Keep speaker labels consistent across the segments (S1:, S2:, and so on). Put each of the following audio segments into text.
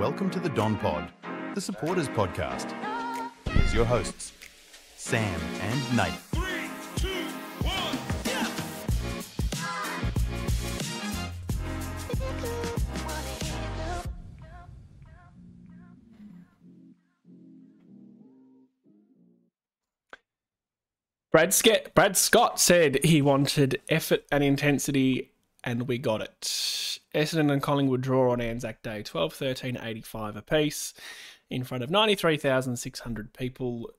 S1: Welcome to the Don Pod, the supporters podcast. Here's your hosts, Sam and Nate.
S2: 3, 2, 1, yeah!
S3: Brad Scott said he wanted effort and intensity, and we got it. Essendon and Collingwood draw on Anzac Day, 12-13-85 apiece, in front of 93,600 people.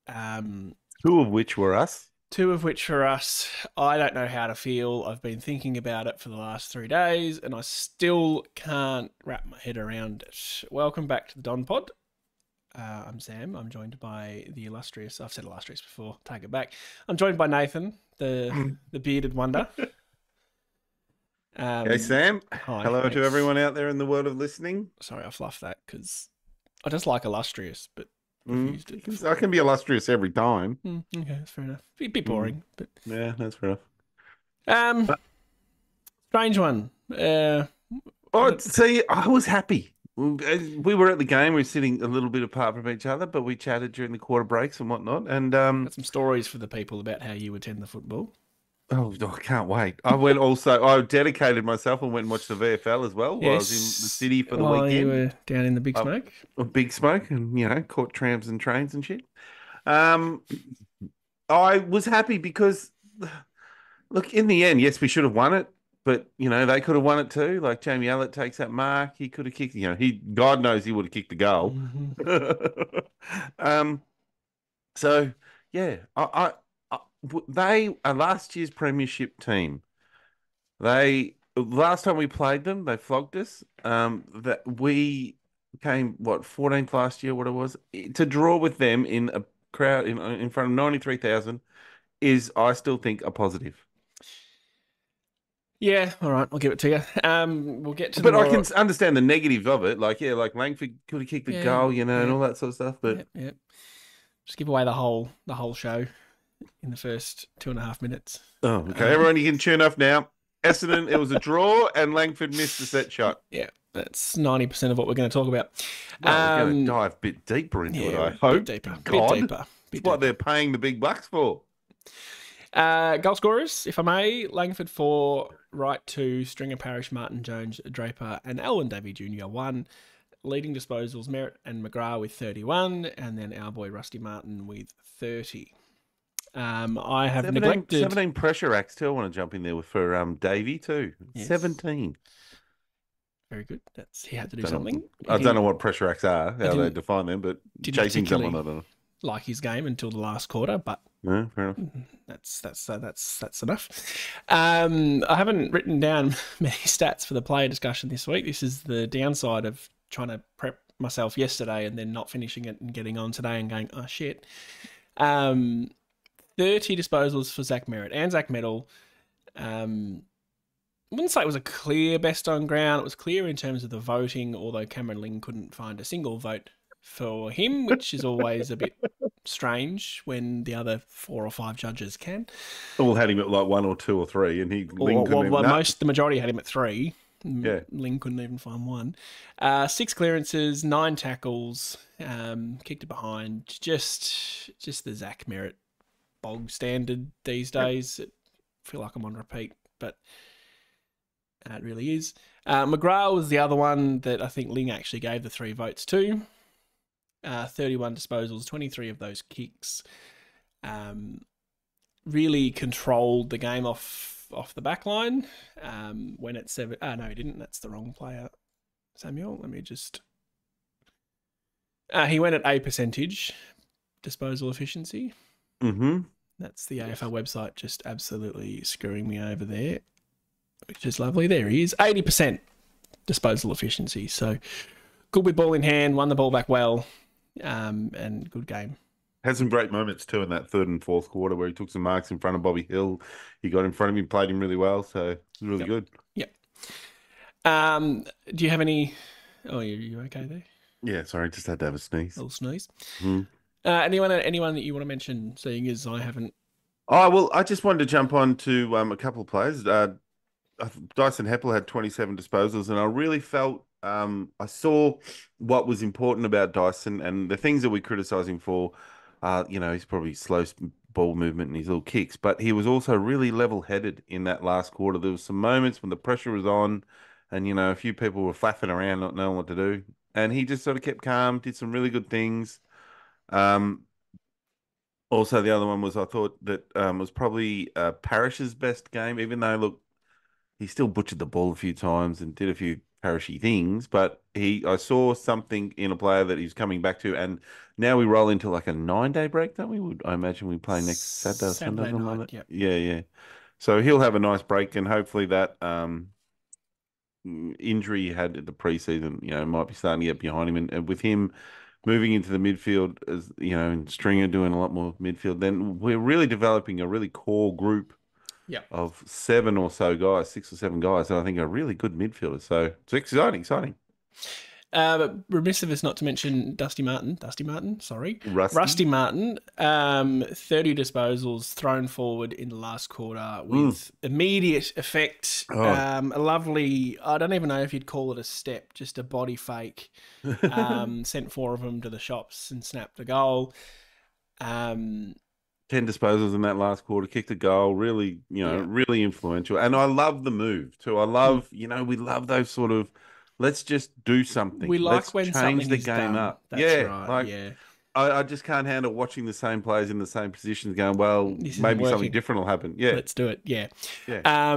S4: Two of which were us.
S3: Two of which were us. I don't know how to feel. I've been thinking about it for the last 3 days, and I still can't wrap my head around it. Welcome back to the Don Pod. I'm Sam. I'm joined by the illustrious... I've said illustrious before. Take it back. I'm joined by Nathan, the bearded wonder.
S4: Hey, Sam.
S3: Hi,
S4: Hello
S3: thanks.
S4: to everyone out there in the world of listening.
S3: Sorry, I fluffed that because I just like illustrious, but I've used it before.
S4: I can be illustrious every time.
S3: Okay, that's fair enough. A bit boring, but...
S4: Yeah, that's fair enough.
S3: Strange one.
S4: See, I was happy. We were at the game. We were sitting a little bit apart from each other, but we chatted during the quarter breaks and whatnot. And
S3: Got some stories for the people about how you attend the football.
S4: I can't wait. I dedicated myself and went and watched the VFL as well while I was in the city for the
S3: While
S4: weekend.
S3: you were down in the Big Smoke.
S4: A big smoke and, caught trams and trains and shit. I was happy because, look, in the end, yes, we should have won it, but, they could have won it too. Like, Jamie Allett takes that mark. He could have kicked, God knows he would have kicked the goal.
S3: Mm-hmm.
S4: So, yeah, they are last year's premiership team. Last time we played them, they flogged us. That we came 14th last year, what it was, to draw with them in a crowd in front of 93,000 is, I still think, a positive.
S3: Yeah, all right, I'll give it to you. We'll get to
S4: But I can understand the negatives of it, like Langford could have kicked the goal, and all that sort of stuff. But
S3: Yep. Just give away the whole show in the first 2.5 minutes.
S4: Oh, okay. Everyone, you can tune off now. Essendon, it was a draw, and Langford missed the set shot.
S3: Yeah, that's 90% of what we're going to talk about.
S4: Well, we're going to dive a bit deeper into it, I hope.
S3: Bit deeper.
S4: It's what they're paying the big bucks for.
S3: Goal scorers, if I may, Langford 4, Wright 2, Stringer, Parrish, Martin, Jones, Draper, and Alwyn Davey Jr. 1. Leading disposals, Merritt and McGrath with 31, and then our boy Rusty Martin with 30. I have
S4: 17 pressure acts too. I want to jump in there for Davey too. Yes. 17.
S3: Very good. He had to do something.
S4: I don't know what pressure acts are, how they define them, but chasing someone, I don't know.
S3: Like his game until the last quarter, but
S4: yeah, fair enough.
S3: That's enough. I haven't written down many stats for the player discussion this week. This is the downside of trying to prep myself yesterday and then not finishing it and getting on today and going, oh shit. 30 disposals for Zach Merritt. Anzac medal. I wouldn't say it was a clear best on ground. It was clear in terms of the voting, although Cameron Ling couldn't find a single vote for him, which is always a bit strange when the other 4 or 5 judges can.
S4: All had him at like 1 or 2 or 3, and
S3: the majority had him at 3.
S4: Yeah,
S3: Ling couldn't even find 1. 6 clearances, 9 tackles, kicked it behind. Just the Zach Merritt bog standard these days. I feel like I'm on repeat, but it really is. McGrath was the other one that I think Ling actually gave the 3 votes to. 31 disposals, 23 of those kicks. Really controlled the game off the back line. When it's 7... no, he didn't. That's the wrong player. Samuel, let me just... he went at A percentage disposal efficiency.
S4: Mm-hmm.
S3: That's the AFL website just absolutely screwing me over there, which is lovely. There he is. 80% disposal efficiency. So good with ball in hand, won the ball back well, and good game.
S4: Had some great moments too in that 3rd and 4th quarter where he took some marks in front of Bobby Hill. He got in front of him, played him really well. So it was really good.
S3: Yep. Do you have any... Oh, you okay there?
S4: Yeah, sorry, just had to have a sneeze.
S3: A little sneeze.
S4: Mm.
S3: Anyone that you want to mention, seeing as I haven't...
S4: Oh, well, I just wanted to jump on to a couple of players. Dyson Heppel had 27 disposals, and I really felt I saw what was important about Dyson and the things that we criticise him for. He's probably slow ball movement and his little kicks, but he was also really level-headed in that last quarter. There was some moments when the pressure was on, and a few people were flapping around, not knowing what to do, and he just sort of kept calm, did some really good things. Um, Also, the other one was I thought that was probably Parrish's best game, even though look, he still butchered the ball a few times and did a few Parishy things, but I saw something in a player that he's coming back to, and now we roll into like a 9-day break, don't we? I imagine we play next Saturday or Sunday,
S3: Saturday
S4: something like
S3: night,
S4: that.
S3: yep.
S4: Yeah, yeah. So he'll have a nice break, and hopefully that injury he had at the preseason, might be starting to get behind him, and with him moving into the midfield as and Stringer doing a lot more midfield, then we're really developing a really core group
S3: Yep.
S4: of 7 or so guys, 6 or 7 guys that I think are really good midfielders. So it's exciting.
S3: But remiss of us not to mention Rusty Martin,
S4: Rusty.
S3: 30 disposals thrown forward in the last quarter with immediate effect.
S4: Oh.
S3: A lovely, I don't even know if you'd call it a step, just a body fake. Sent 4 of them to the shops and snapped a goal.
S4: 10 disposals in that last quarter, kicked a goal, really, really influential. And I love the move too. I love, we love those sort of, let's just do something.
S3: We like
S4: let's
S3: when
S4: change
S3: something
S4: the
S3: is
S4: game
S3: done.
S4: up.
S3: That's right. Yeah.
S4: I just can't handle watching the same players in the same positions going, well, maybe something different will happen. Yeah.
S3: Let's do it. Yeah.
S4: Yeah.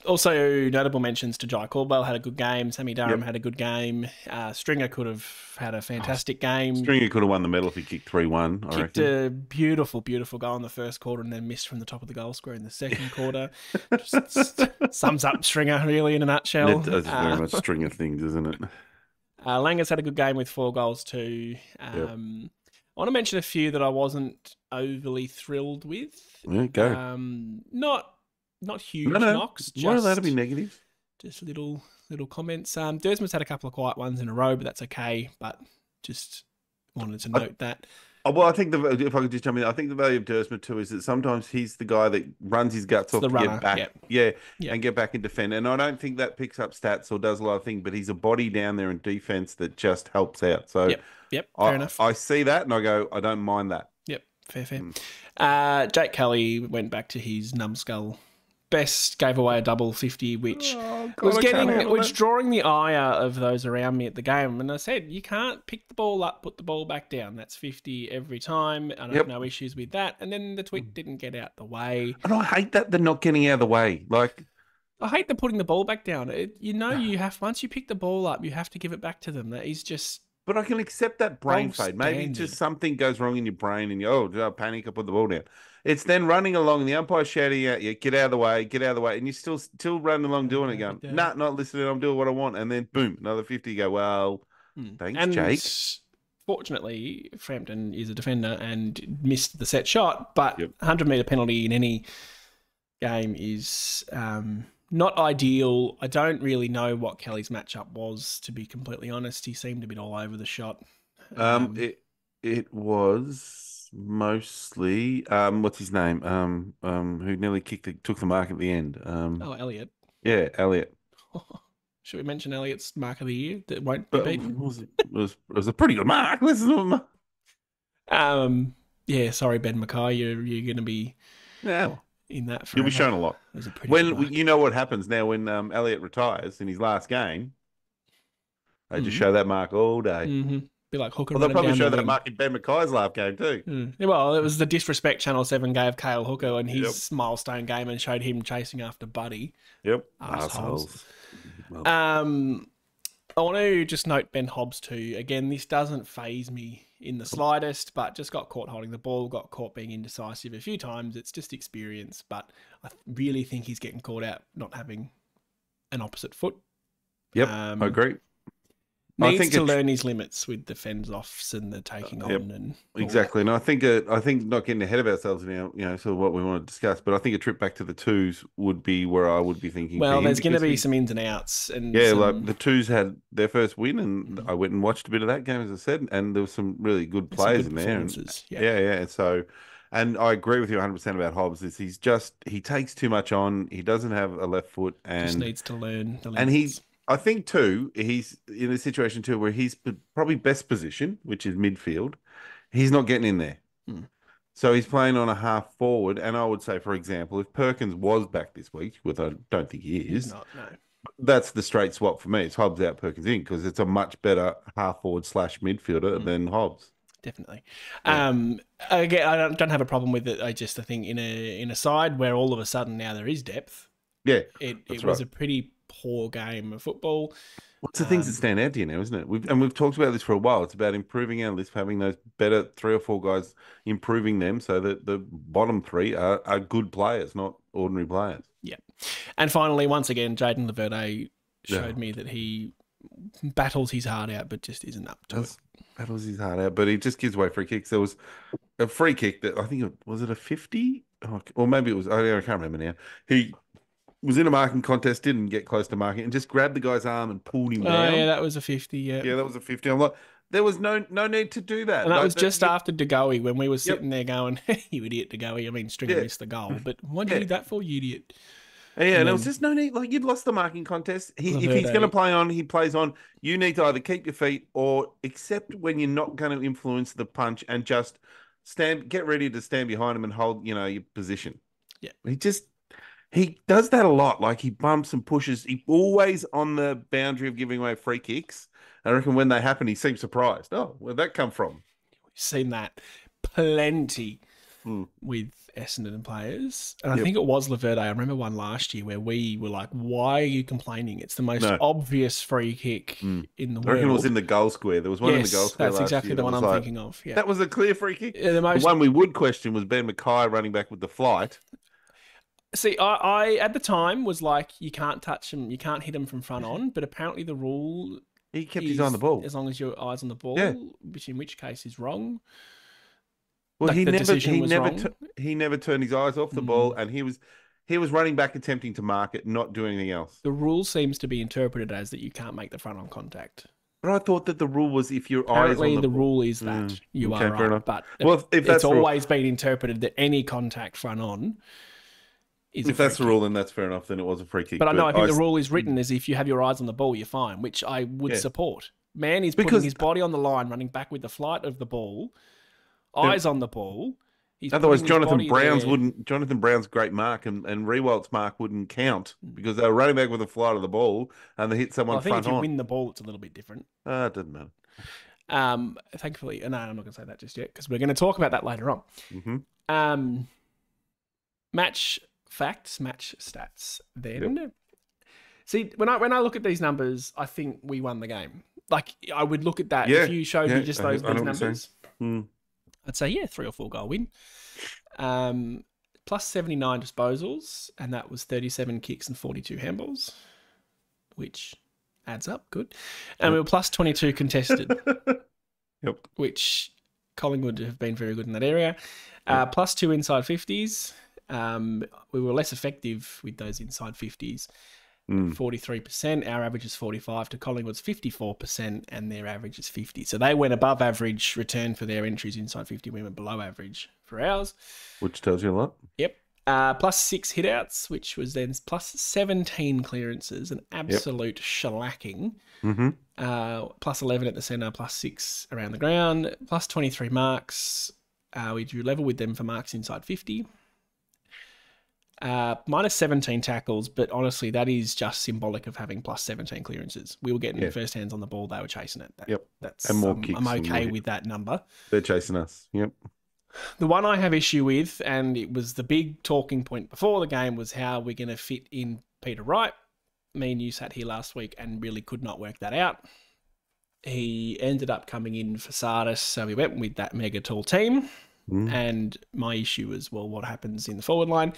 S3: Also, notable mentions to Jai Caldwell had a good game. Sammy Durham had a good game. Stringer could have had a fantastic game.
S4: Stringer could have won the medal if he kicked 3-1, I
S3: Kicked
S4: reckon.
S3: a beautiful, beautiful goal in the first quarter and then missed from the top of the goal square in the second quarter. Just sums up Stringer really in a nutshell.
S4: It does very much Stringer things, isn't it?
S3: Langer's had a good game with 4 goals too. I want to mention a few that I wasn't overly thrilled with.
S4: Yeah, go.
S3: Not huge knocks.
S4: Why are allowed to be negative?
S3: Just little comments. Dersman's had a couple of quiet ones in a row, but that's okay. But just wanted to note that.
S4: Well, I think if I could just jump in, I think the value of Dersma too is that sometimes he's the guy that runs his guts off to get back, and get back and defend. And I don't think that picks up stats or does a lot of things, but he's a body down there in defense that just helps out. So,
S3: fair enough.
S4: I see that and I go, I don't mind that.
S3: Yep, fair. Jake Kelly went back to his numbskull best, gave away a double 50, which was drawing the ire of those around me at the game. And I said, you can't pick the ball up, put the ball back down. That's 50 every time. I have no issues with that. And then the tweet didn't get out the way.
S4: And I hate that they're not getting out of the way. Like,
S3: I hate the putting the ball back down. You have, once you pick the ball up, you have to give it back to them. That is just.
S4: But I can accept that brain fade. Maybe
S3: standard.
S4: just something goes wrong in your brain and you panic, I put the ball down. It's then running along and the umpire shouting at you, get out of the way, and you're still running along doing it, going, nah, not listening, I'm doing what I want. And then boom, another 50, you go, well, thanks, Jake.
S3: Fortunately, Frampton is a defender and missed the set shot, but 100-metre penalty in any game is not ideal. I don't really know what Kelly's matchup was, to be completely honest. He seemed a bit all over the shot.
S4: It was mostly what's his name? Who nearly took the mark at the end.
S3: Elliot.
S4: Yeah, Elliot.
S3: Should we mention Elliot's mark of the year that won't be beaten?
S4: It was a pretty good mark. Listen to him.
S3: Sorry, Ben Mackay, you're going to be in that forever.
S4: You'll be shown a lot. You know what happens now when Elliot retires in his last game, they just show that mark all day.
S3: Mm-hmm. Be like Hooker.
S4: Well, they'll probably show that mark in Ben Mackay's last game too.
S3: Well, it was the disrespect Channel 7 gave Cale Hooker in his milestone game and showed him chasing after Buddy.
S4: Yep.
S3: Assholes. I want to just note Ben Hobbs too. Again, this doesn't faze me in the slightest, but just got caught holding the ball, got caught being indecisive a few times. It's just experience, but I really think he's getting caught out not having an opposite foot.
S4: Yep, I agree.
S3: Needs to learn his limits with the fends offs and the taking on and
S4: exactly. And I think not getting ahead of ourselves now, sort of what we want to discuss, but I think a trip back to the twos would be where I would be thinking.
S3: Well, there's going to be some ins and outs, and
S4: like the twos had their first win, and I went and watched a bit of that game, as I said, and there was some really good players in there. And, So, and I agree with you 100% about Hobbs. He takes too much on. He doesn't have a left foot, and
S3: just needs to learn the limits.
S4: And I think too, he's in a situation too where he's probably best position, which is midfield. He's not getting in there.
S3: Hmm.
S4: So he's playing on a half forward. And I would say, for example, if Perkins was back this week, which I don't think he
S3: He's
S4: is,
S3: not, no.
S4: that's the straight swap for me. It's Hobbs out, Perkins in, because it's a much better half forward / midfielder than Hobbs.
S3: Definitely.
S4: Yeah.
S3: Again, I don't have a problem with it. I think in a side where all of a sudden now there is depth,
S4: Yeah,
S3: it was a pretty poor game of football.
S4: What's the things that stand out to you now, isn't it? We've talked about this for a while. It's about improving our list, having those better 3 or 4 guys, improving them so that the bottom 3 are good players, not ordinary players.
S3: Yeah. And finally, once again, Jaden Laverde showed me that he battles his heart out, but just isn't up to it.
S4: Battles his heart out, but he just gives away free kicks. There was a free kick that I think was it a 50? Oh, or maybe it was, I can't remember now. He was in a marking contest, didn't get close to marking, and just grabbed the guy's arm and pulled him down.
S3: Oh, yeah, that was a 50, yeah.
S4: Yeah, that was a 50. I'm like, there was no need to do that.
S3: And that was just after De Goey, when we were sitting there going, you idiot, De Goey. I mean, Stringer missed the goal, but what did you do that for, you idiot?
S4: Yeah, and there was just no need. Like, you'd lost the marking contest. If he's going to play on, he plays on. You need to either keep your feet or accept when you're not going to influence the punch and just get ready to stand behind him and hold, your position.
S3: Yeah.
S4: He does that a lot. Like, he bumps and pushes. He always on the boundary of giving away free kicks. I reckon when they happen, he seems surprised. Oh, where'd that come from?
S3: We've seen that plenty with Essendon players. And I think it was Laverde. I remember one last year where we were like, why are you complaining? It's the most obvious free kick in the world.
S4: I reckon it was in the goal square. There was one in the goal square
S3: that's exactly the one I'm thinking of. Yeah.
S4: That was a clear free kick.
S3: Yeah,
S4: the one we would question was Ben Mackay running back with the flight.
S3: See, I at the time was like, you can't touch him, you can't hit him from front on, but apparently the rule
S4: he kept his eye on the ball.
S3: As long as your eyes on the ball, which in which case is wrong.
S4: Well,
S3: like
S4: he never turned his eyes off the ball, and he was running back attempting to mark it, not doing anything else.
S3: The rule seems to be interpreted as that you can't make the front on contact.
S4: But I thought that the rule was if your eyes on the ball.
S3: Rule is that you are right, but
S4: if that's
S3: always been interpreted that any contact front on is
S4: if that's the rule, then that's fair enough. Then it was a free kick.
S3: But I think the rule is written as if you have your eyes on the ball, you're fine, which I would support. Man is putting his body on the line, running back with the flight of the ball, eyes on the ball.
S4: Otherwise, Jonathan Brown's great mark and Rewalt's mark wouldn't count because they were running back with the flight of the ball and they hit someone front on.
S3: I think if you win the ball, it's a little bit different.
S4: It doesn't matter.
S3: Thankfully, no, I'm not going to say that just yet because we're going to talk about that later on.
S4: Mm-hmm.
S3: Match facts, match stats. Then, see, when I look at these numbers, I think we won the game. Like, I would look at that if you showed me just those numbers. I'd say, 3 or 4 goal win. Plus 79 disposals, and that was 37 kicks and 42 handballs, which adds up. Good. And we were plus 22 contested, which Collingwood have been very good in that area. Plus 2 inside 50s. We were less effective with those inside 50s. 43%. Our average is 45 to Collingwood's 54%, and their average is 50. So they went above average return for their entries inside 50. We went below average for ours.
S4: Which tells you a lot.
S3: Yep. Plus 6 hitouts, which was then plus 17 clearances, an absolute shellacking. Plus 11 at the centre, plus 6 around the ground, plus 23 marks. We drew level with them for marks inside 50. Minus 17 tackles, but honestly, that is just symbolic of having plus 17 clearances. We were getting first hands on the ball; they were chasing it.
S4: And more kicks.
S3: I'm okay with that number.
S4: They're chasing us. Yep.
S3: The one I have issue with, and it was the big talking point before the game, was how we're going to fit in Peter Wright. Me and you sat here last week and really could not work that out. He ended up coming in for Sardis, so we went with that mega tall team. And my issue was, well, what happens in the forward line?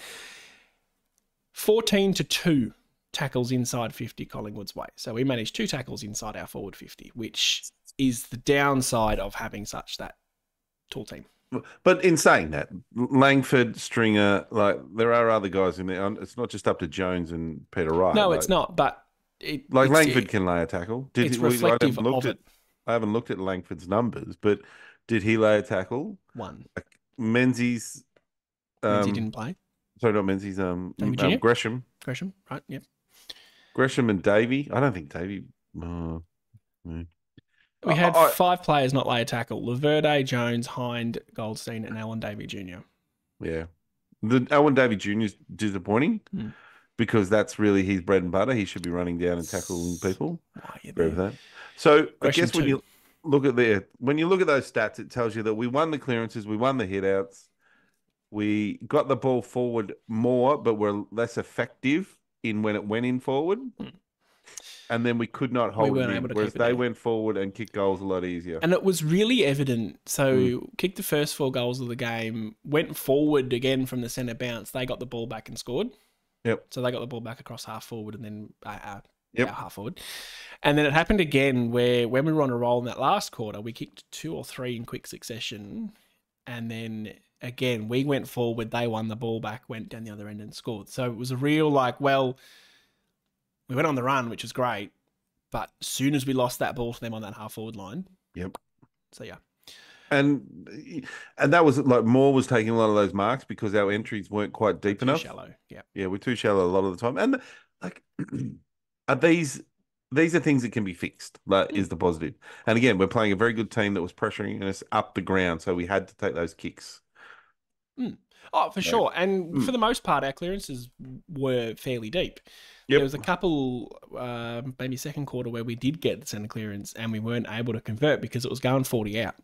S3: 14-2 tackles inside 50 Collingwood's way. So we managed 2 tackles inside our forward 50, which is the downside of having such that tall team.
S4: But in saying that, Langford, Stringer, like there are other guys in there. It's not just up to Jones and Peter Wright.
S3: No, it's not. But
S4: Langford can lay a tackle.
S3: It's reflective of it.
S4: I haven't looked at Langford's numbers, but did he lay a tackle?
S3: 1.
S4: Menzies.
S3: Menzies didn't play.
S4: Sorry, not Menzies. Gresham.
S3: Gresham, right? Yep.
S4: Gresham and Davey. I don't think Davey. Uh, no.
S3: We had
S4: I,
S3: 5 players not lay a tackle: Laverde, Jones, Hind, Goldstein, and Alan Davey Jr.
S4: yeah. The Owen Davey Jr. is disappointing
S3: Hmm.
S4: because that's really his bread and butter. He should be running down and tackling people.
S3: Why are you
S4: Agree with
S3: there?
S4: that. So I
S3: Gresham
S4: guess when
S3: too.
S4: you look at those stats, it tells you that we won the clearances, we won the hitouts, we got the ball forward more, but were less effective in when it went in forward. And then we could not hold
S3: weren't
S4: it
S3: able
S4: in,
S3: to
S4: whereas
S3: keep it
S4: they
S3: there.
S4: went forward and kicked goals a lot easier.
S3: And it was really evident. So, kicked the first 4 goals of the game, went forward again from the centre bounce. They got the ball back and scored.
S4: Yep.
S3: So they got the ball back across half forward and then half forward. And then it happened again where when we were on a roll in that last quarter, we kicked 2 or 3 in quick succession. And then again, we went forward, they won the ball back, went down the other end and scored. So it was a real we went on the run, which was great. But as soon as we lost that ball to them on that half forward line.
S4: Yep.
S3: So yeah.
S4: And that was like Moore was taking a lot of those marks because our entries weren't quite deep enough.
S3: Too shallow. Yeah.
S4: Yeah, we're too shallow a lot of the time. And like are these are things that can be fixed, is the positive. And again, we're playing a very good team that was pressuring us up the ground, so we had to take those kicks.
S3: Oh, for sure. And for the most part, our clearances were fairly deep.
S4: Yep.
S3: There was a couple, maybe second quarter, where we did get the centre clearance and we weren't able to convert because it was going 40 out.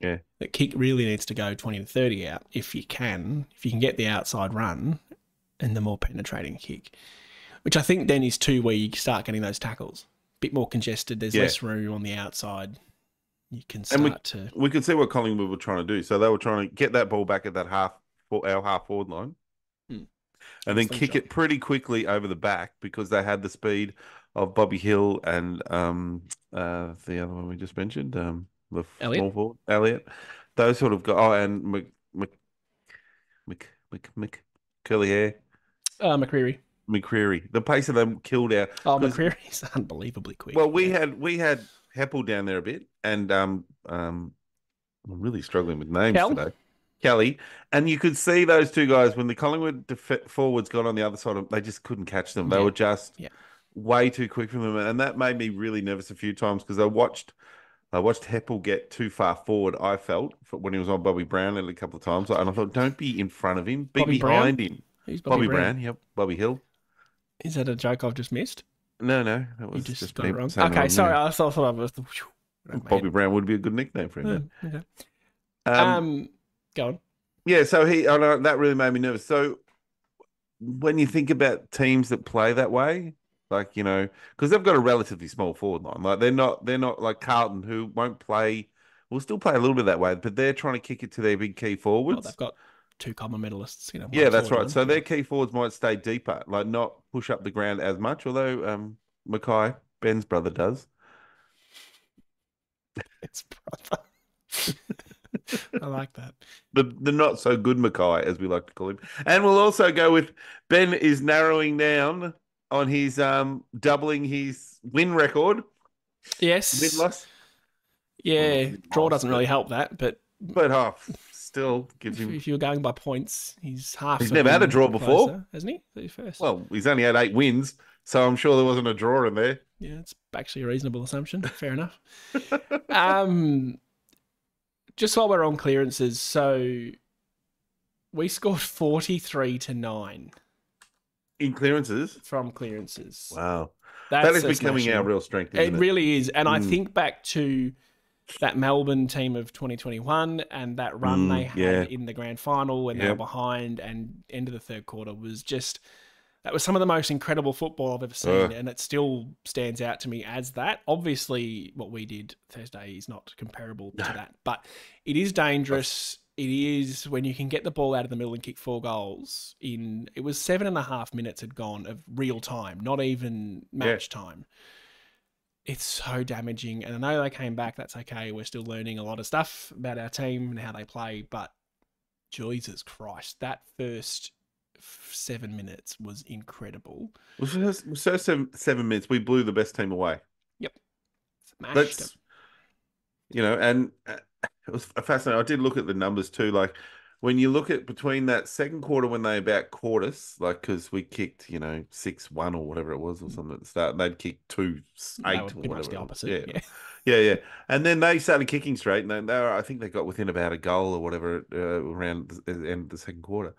S4: Yeah.
S3: The kick really needs to go 20 to 30 out if you can get the outside run and the more penetrating kick, which I think then is too where you start getting those tackles. Bit more congested. There's less room on the outside. You can start
S4: we could see what Collingwood were trying to do. So they were trying to get that ball back at that half forward line. And then kick it pretty quickly over the back because they had the speed of Bobby Hill and the other one we just mentioned, the
S3: Elliot?
S4: small forward, Elliot. Those sort of guys. Oh, and curly hair. McCreary. The pace of them killed our.
S3: Oh, McCreary's unbelievably quick.
S4: Well, we had Heppel down there a bit, and I'm really struggling with names today. Kelly, and you could see those two guys when the Collingwood forwards got on the other side they just couldn't catch them. They were just way too quick for them, and that made me really nervous a few times because I watched Heppel get too far forward. I felt when he was on Bobby Brown a couple of times, and I thought, don't be in front of him, be behind him.
S3: Who's
S4: Bobby Brown? Yep, Bobby Hill.
S3: Is that a joke I've just missed?
S4: No, that was
S3: you just got
S4: me
S3: it wrong.
S4: saying
S3: Okay,
S4: wrong,
S3: sorry,
S4: yeah.
S3: I thought I was.
S4: Bobby Brown would be a good nickname for him.
S3: Okay. Go on.
S4: Yeah, so that really made me nervous. So when you think about teams that play that way, like, because they've got a relatively small forward line. Like they're not like Carlton, who won't play, will still play a little bit that way, but they're trying to kick it to their big key forwards.
S3: Well, they've got 2 common medalists,
S4: Yeah, that's right. So their key forwards might stay deeper, like not push up the ground as much, although Mackay, Ben's brother, does.
S3: It's brother. I like that.
S4: The not so good Mackay, as we like to call him. And we'll also go with Ben is narrowing down on his doubling his win record.
S3: Yes.
S4: Win-loss.
S3: Yeah. Draw doesn't really help that, but
S4: still gives him.
S3: If you're going by points, he's half.
S4: He's never had a draw before,
S3: closer, hasn't he? He's first.
S4: Well, he's only had 8 wins, so I'm sure there wasn't a draw in there.
S3: Yeah, it's actually a reasonable assumption. Fair enough. Just while we're on clearances, so we scored 43-9
S4: in clearances.
S3: From clearances.
S4: Wow, that is becoming our real strength. Isn't it
S3: really is, and I think back to that Melbourne team of 2021 and that run they had in the grand final when they were behind and end of the third quarter was just. That was some of the most incredible football I've ever seen, and it still stands out to me as that. Obviously, what we did Thursday is not comparable to that, but it is dangerous. It is when you can get the ball out of the middle and kick 4 goals in. It was 7.5 minutes had gone of real time, not even match time. It's so damaging, and I know they came back. That's okay. We're still learning a lot of stuff about our team and how they play, but Jesus Christ, that first 7 minutes was incredible.
S4: So 7 minutes, we blew the best team away.
S3: Yep. Smashed them.
S4: And it was fascinating. I did look at the numbers too. Like when you look at between that second quarter when they about caught us, like because we kicked 6-1 or whatever it was or something at the start, and they'd kicked 2-8
S3: They were
S4: or
S3: pretty much
S4: whatever
S3: the
S4: it was.
S3: opposite.
S4: Yeah,
S3: Yeah.
S4: yeah. And then they started kicking straight, and I think they got within about a goal or whatever around the end of the second quarter.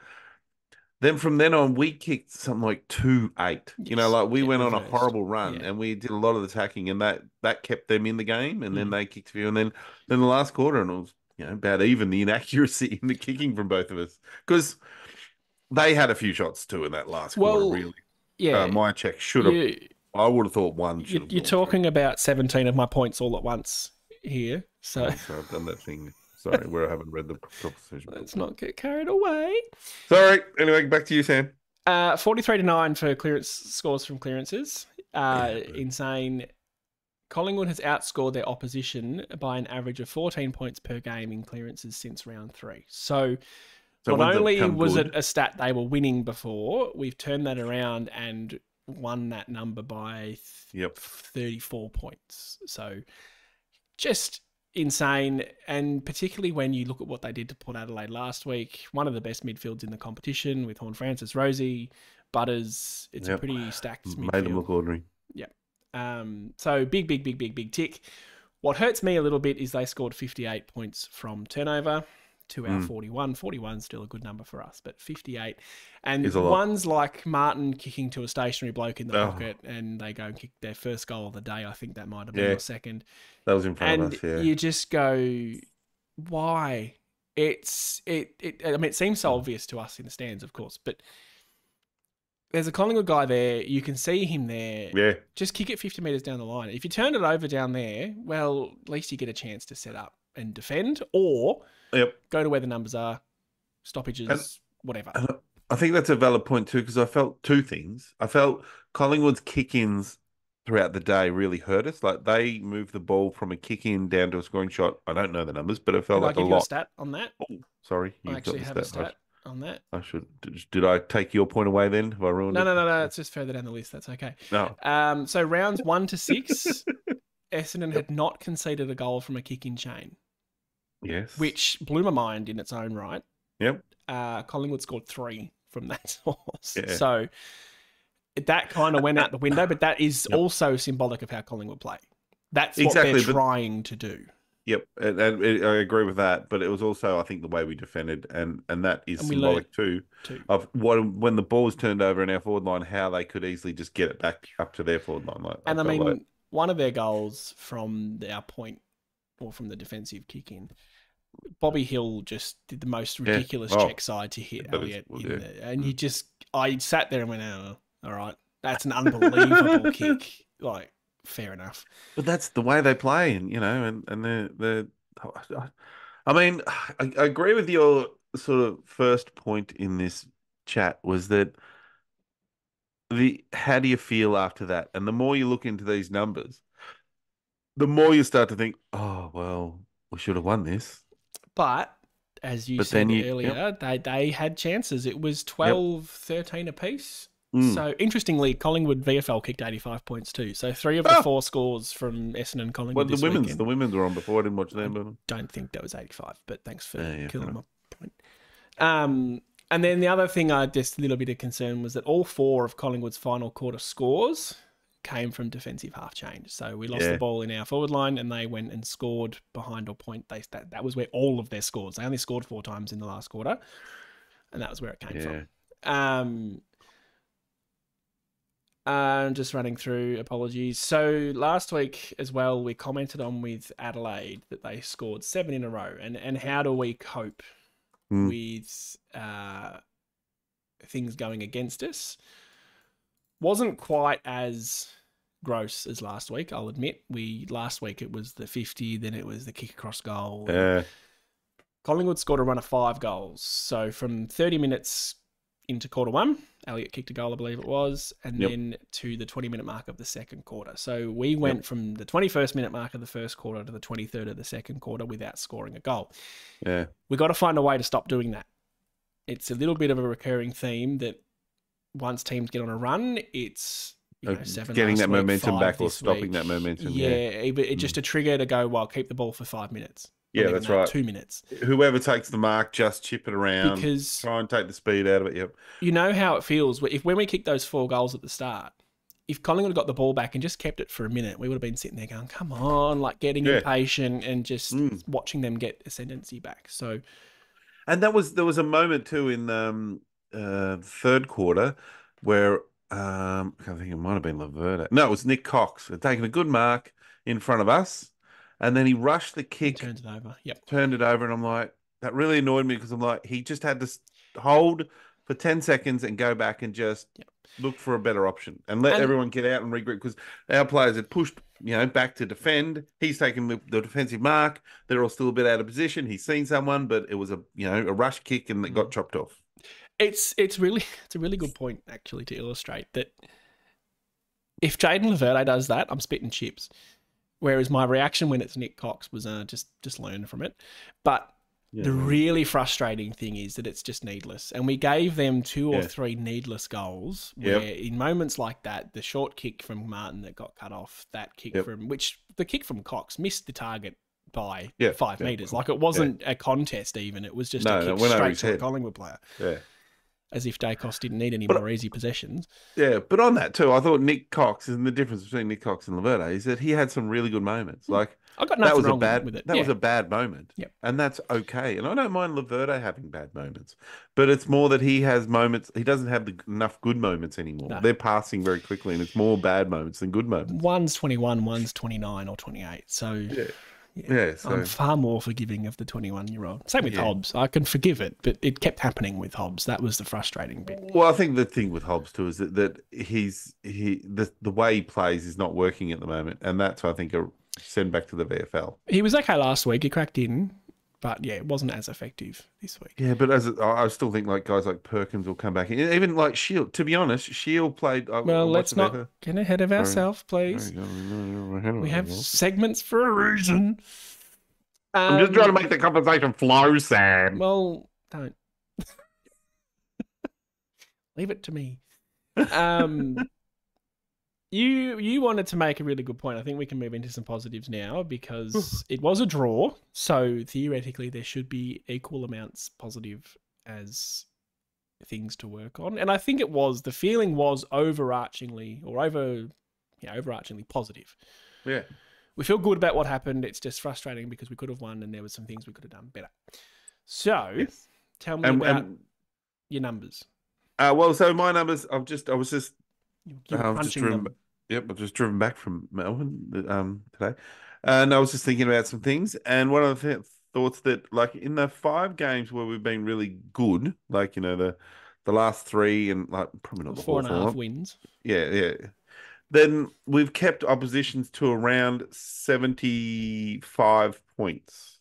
S4: Then from then on, we kicked something like 2-8.
S3: Yes.
S4: Like we
S3: Yeah,
S4: went on a
S3: reversed.
S4: horrible run,
S3: Yeah.
S4: and we did a lot of attacking, and that kept them in the game. And then
S3: Mm.
S4: they kicked a few, and then the last quarter, and it was about even the inaccuracy in the kicking from both of us because they had a few shots too in that last quarter.
S3: Well,
S4: Really,
S3: yeah.
S4: my check should have.
S3: You,
S4: I would have thought one should have
S3: you're
S4: gone through.
S3: talking about 17 of my points all at once here. So
S4: Oh, sorry, I've done that thing. Sorry, where I haven't read the proposition.
S3: let's not get carried away.
S4: Sorry. Anyway, back to you, Sam.
S3: 43-9 for clearance scores from clearances. Insane. Collingwood has outscored their opposition by an average of 14 points per game in clearances since round 3. So not
S4: when's it
S3: only
S4: become
S3: was
S4: good?
S3: it a stat they were winning before, we've turned that around and won that number by 34 points. So just insane. And particularly when you look at what they did to Port Adelaide last week, one of the best midfields in the competition with Horn Francis, Rosie, Butters. It's a pretty stacked midfield.
S4: Made them look ordinary.
S3: So big tick. What hurts me a little bit is they scored 58 points from turnover to our 41. 41's still a good number for us, but 58. And ones like Martin kicking to a stationary bloke in the pocket and they go and kick their first goal of the day. I think that might have been your second.
S4: That was in front of us, yeah.
S3: You just go, why? It seems so obvious to us in the stands, of course, but there's a Collingwood guy there. You can see him there.
S4: Yeah.
S3: Just kick it 50 metres down the line. If you turn it over down there, well, at least you get a chance to set up and defend or go to where the numbers are, stoppages, whatever.
S4: And I think that's a valid point too, because I felt two things. I felt Collingwood's kick-ins throughout the day really hurt us. Like they moved the ball from a kick-in down to a scoring shot. I don't know the numbers, but it felt like a lot.
S3: Did I give you a stat on that?
S4: Oh, sorry.
S3: I actually have a stat on that.
S4: I should. Did I take your point away then? Have I ruined it?
S3: No. It's just further down the list. That's okay.
S4: No.
S3: So rounds 1 to 6, Essendon had not conceded a goal from a kick-in chain.
S4: Yes.
S3: Which blew my mind in its own right.
S4: Yep.
S3: Collingwood scored 3 from that source.
S4: Yeah.
S3: So that kind of went out the window, but that is also symbolic of how Collingwood play. That's what they're trying to do.
S4: Yep, and I agree with that. But it was also, I think, the way we defended, and that is symbolic too of when the ball was turned over in our forward line, how they could easily just get it back up to their forward line.
S3: And I mean, one of their goals from our point or from the defensive kick in, Bobby Hill just did the most ridiculous check side to hit Elliott and I sat there and went, "Oh, all right, that's an unbelievable kick." Like, fair enough.
S4: But that's the way they play, and they're. I mean, I agree with your sort of first point in this chat was that how do you feel after that? And the more you look into these numbers, the more you start to think, oh well, we should have won this.
S3: But as you said earlier, they had chances. It was 12-13 apiece. So interestingly, Collingwood VFL kicked 85 points too. So 3 of the 4 scores from Essendon and Collingwood.
S4: Well, the women's were on before. I didn't watch them.
S3: I don't think that was 85, but thanks for killing my point. And then the other thing just a little bit of concern was that all 4 of Collingwood's final quarter scores came from defensive half change. So we lost the ball in our forward line and they went and scored behind or point. That was where all of their scores. They only scored 4 times in the last quarter, and that was where it came from. Just running through, apologies. So last week as well, we commented on with Adelaide that they scored 7 in a row. And how do we cope with things going against us? Wasn't quite as gross as last week, I'll admit. Last week it was the 50, then it was the kick across goal. Collingwood scored a run of 5 goals. So from 30 minutes into quarter 1, Elliott kicked a goal, I believe it was, and then to the 20-minute mark of the second quarter. So we went from the 21st minute mark of the first quarter to the 23rd of the second quarter without scoring a goal.
S4: Yeah.
S3: We got to find a way to stop doing that. It's a little bit of a recurring theme that once teams get on a run, it's 7
S4: getting that
S3: week,
S4: momentum back or stopping
S3: week.
S4: that momentum.
S3: Just a trigger to go, well, keep the ball for 5 minutes.
S4: Yeah,
S3: Not even
S4: that's
S3: that,
S4: right.
S3: 2 minutes.
S4: Whoever takes the mark, just chip it around.
S3: Because
S4: try and take the speed out of it. Yep.
S3: you know how it feels when we kicked those 4 goals at the start. If Collingwood had got the ball back and just kept it for a minute, we would have been sitting there going, come on, like getting impatient and just watching them get ascendancy back. So,
S4: and there was a moment too in third quarter where I think it might have been Laverde. No, it was Nick Cox had taken a good mark in front of us, and then he rushed the kick,
S3: turns it over. Yep.
S4: turned it over, and I'm like, that really annoyed me because I'm like, he just had to hold for 10 seconds and go back and just look for a better option and let everyone get out and regroup, because our players had pushed, back to defend. He's taken the defensive mark. They're all still a bit out of position. He's seen someone, but it was a rush kick and it got chopped off.
S3: It's a really good point actually to illustrate that if Jaden Laverde does that, I'm spitting chips. Whereas my reaction when it's Nick Cox was just learn from it. But the really frustrating thing is that it's just needless. And we gave them 2 or 3 needless goals where in moments like that, the short kick from Martin that got cut off, that kick the kick from Cox missed the target by 5 metres. Like it wasn't a contest even. It was just a kick straight to a Collingwood player.
S4: Yeah.
S3: As if Dacos didn't need any more easy possessions.
S4: Yeah, but on that too, I thought Nick Cox, and the difference between Nick Cox and Laverde is that he had some really good moments. Like
S3: I got nothing wrong with it.
S4: That was a bad moment.
S3: Yep.
S4: And that's okay. And I don't mind Laverde having bad moments, but it's more that he has moments. He doesn't have enough good moments anymore. No. They're passing very quickly, and it's more bad moments than good moments.
S3: One's 21, one's 29 or 28. So
S4: so
S3: I'm far more forgiving of the 21-year-old. Same with Hobbs. I can forgive it, but it kept happening with Hobbs. That was the frustrating bit.
S4: Well, I think the thing with Hobbs too is that the way he plays is not working at the moment, and that's I think a send back to the VFL.
S3: He was okay last week. He cracked in, but it wasn't as effective this week.
S4: Yeah, but I still think like guys like Perkins will come back in. Even like Shield. To be honest, Shield played.
S3: Well, let's not get ahead of ourselves, please. We have segments for a reason.
S4: I'm just trying to make the conversation flow, Sam.
S3: Well, don't. Leave it to me. You wanted to make a really good point. I think we can move into some positives now because it was a draw. So theoretically, there should be equal amounts positive as things to work on. And I think the feeling was overarchingly positive. Yeah. We feel good about what happened. It's just frustrating because we could have won and there were some things we could have done better. So tell me about your numbers.
S4: So my numbers, I was just
S3: crunching them.
S4: I've just driven back from Melbourne today, and I was just thinking about some things. And one of the thoughts that, like, in the 5 games where we've been really good, like the last 3 and like probably not the
S3: 4.5 wins.
S4: Yeah. Then we've kept oppositions to around 75 points.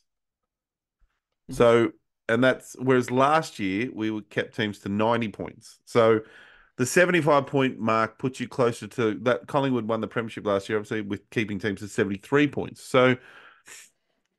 S4: So, and that's whereas last year we kept teams to 90 points. So the 75-point mark puts you closer to that. Collingwood won the premiership last year, obviously, with keeping teams to 73 points. So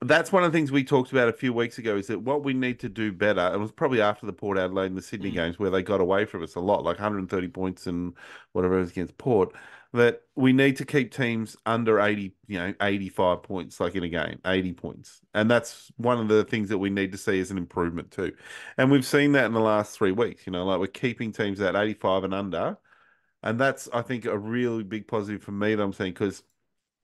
S4: that's one of the things we talked about a few weeks ago, is that what we need to do better, and it was probably after the Port Adelaide and the Sydney games where they got away from us a lot, like 130 points and whatever it was against Port, that we need to keep teams under 80, 85 points, like in a game, 80 points. And that's one of the things that we need to see as an improvement too. And we've seen that in the last 3 weeks, like we're keeping teams at 85 and under. And that's, I think, a really big positive for me that I'm saying, because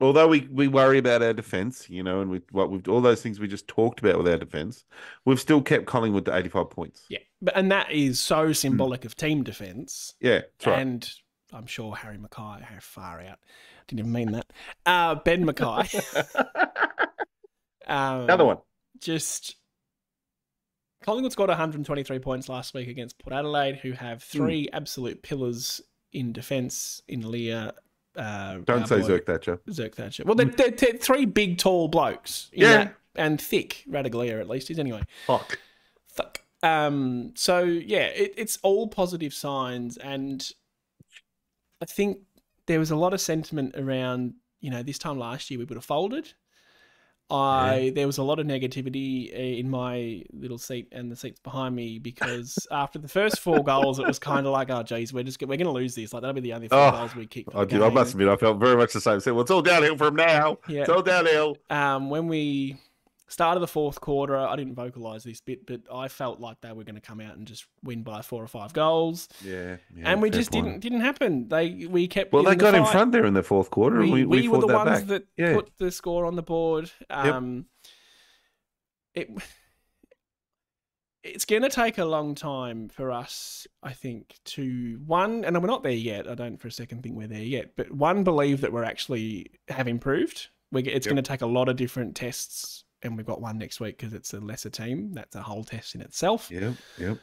S4: although we worry about our defence, and with all those things we just talked about with our defence, we've still kept Collingwood to 85 points.
S3: Yeah, and that is so symbolic of team defence.
S4: Yeah, that's right.
S3: And I'm sure Harry Mackay, how far out? Didn't even mean that. Ben Mackay.
S4: Another one.
S3: Just Collingwood scored 123 points last week against Port Adelaide, who have 3 absolute pillars in defence in Leah.
S4: Don't say Zerk Thatcher.
S3: Well, they're 3 big, tall blokes. And thick. Radaglia, at least, is anyway.
S4: Fuck.
S3: So, it's all positive signs. And I think there was a lot of sentiment around, this time last year we would have folded. There was a lot of negativity in my little seat and the seats behind me, because after the first 4 goals, it was kind of like, oh, geez, we're going to lose this. Like, that'll be the only 4 goals we kick.
S4: I must admit, I felt very much the same. Well, it's all downhill from now. Yeah. It's all downhill.
S3: When we Start of the fourth quarter, I didn't vocalise this bit, but I felt like they were going to come out and just win by 4 or 5 goals.
S4: Yeah,
S3: And we
S4: fair
S3: just
S4: point.
S3: didn't happen. We kept
S4: Well, they
S3: in the
S4: got in
S3: fight.
S4: front there in the fourth quarter, and we
S3: were
S4: fought
S3: the
S4: that
S3: ones
S4: back.
S3: that
S4: Yeah.
S3: put the score on the board. It's going to take a long time for us, I think, to and we're not there yet. I don't for a second think we're there yet, but believe that we're actually have improved. It's going to take a lot of different tests, and we've got one next week because it's a lesser team. That's a whole test in itself.
S4: Yep.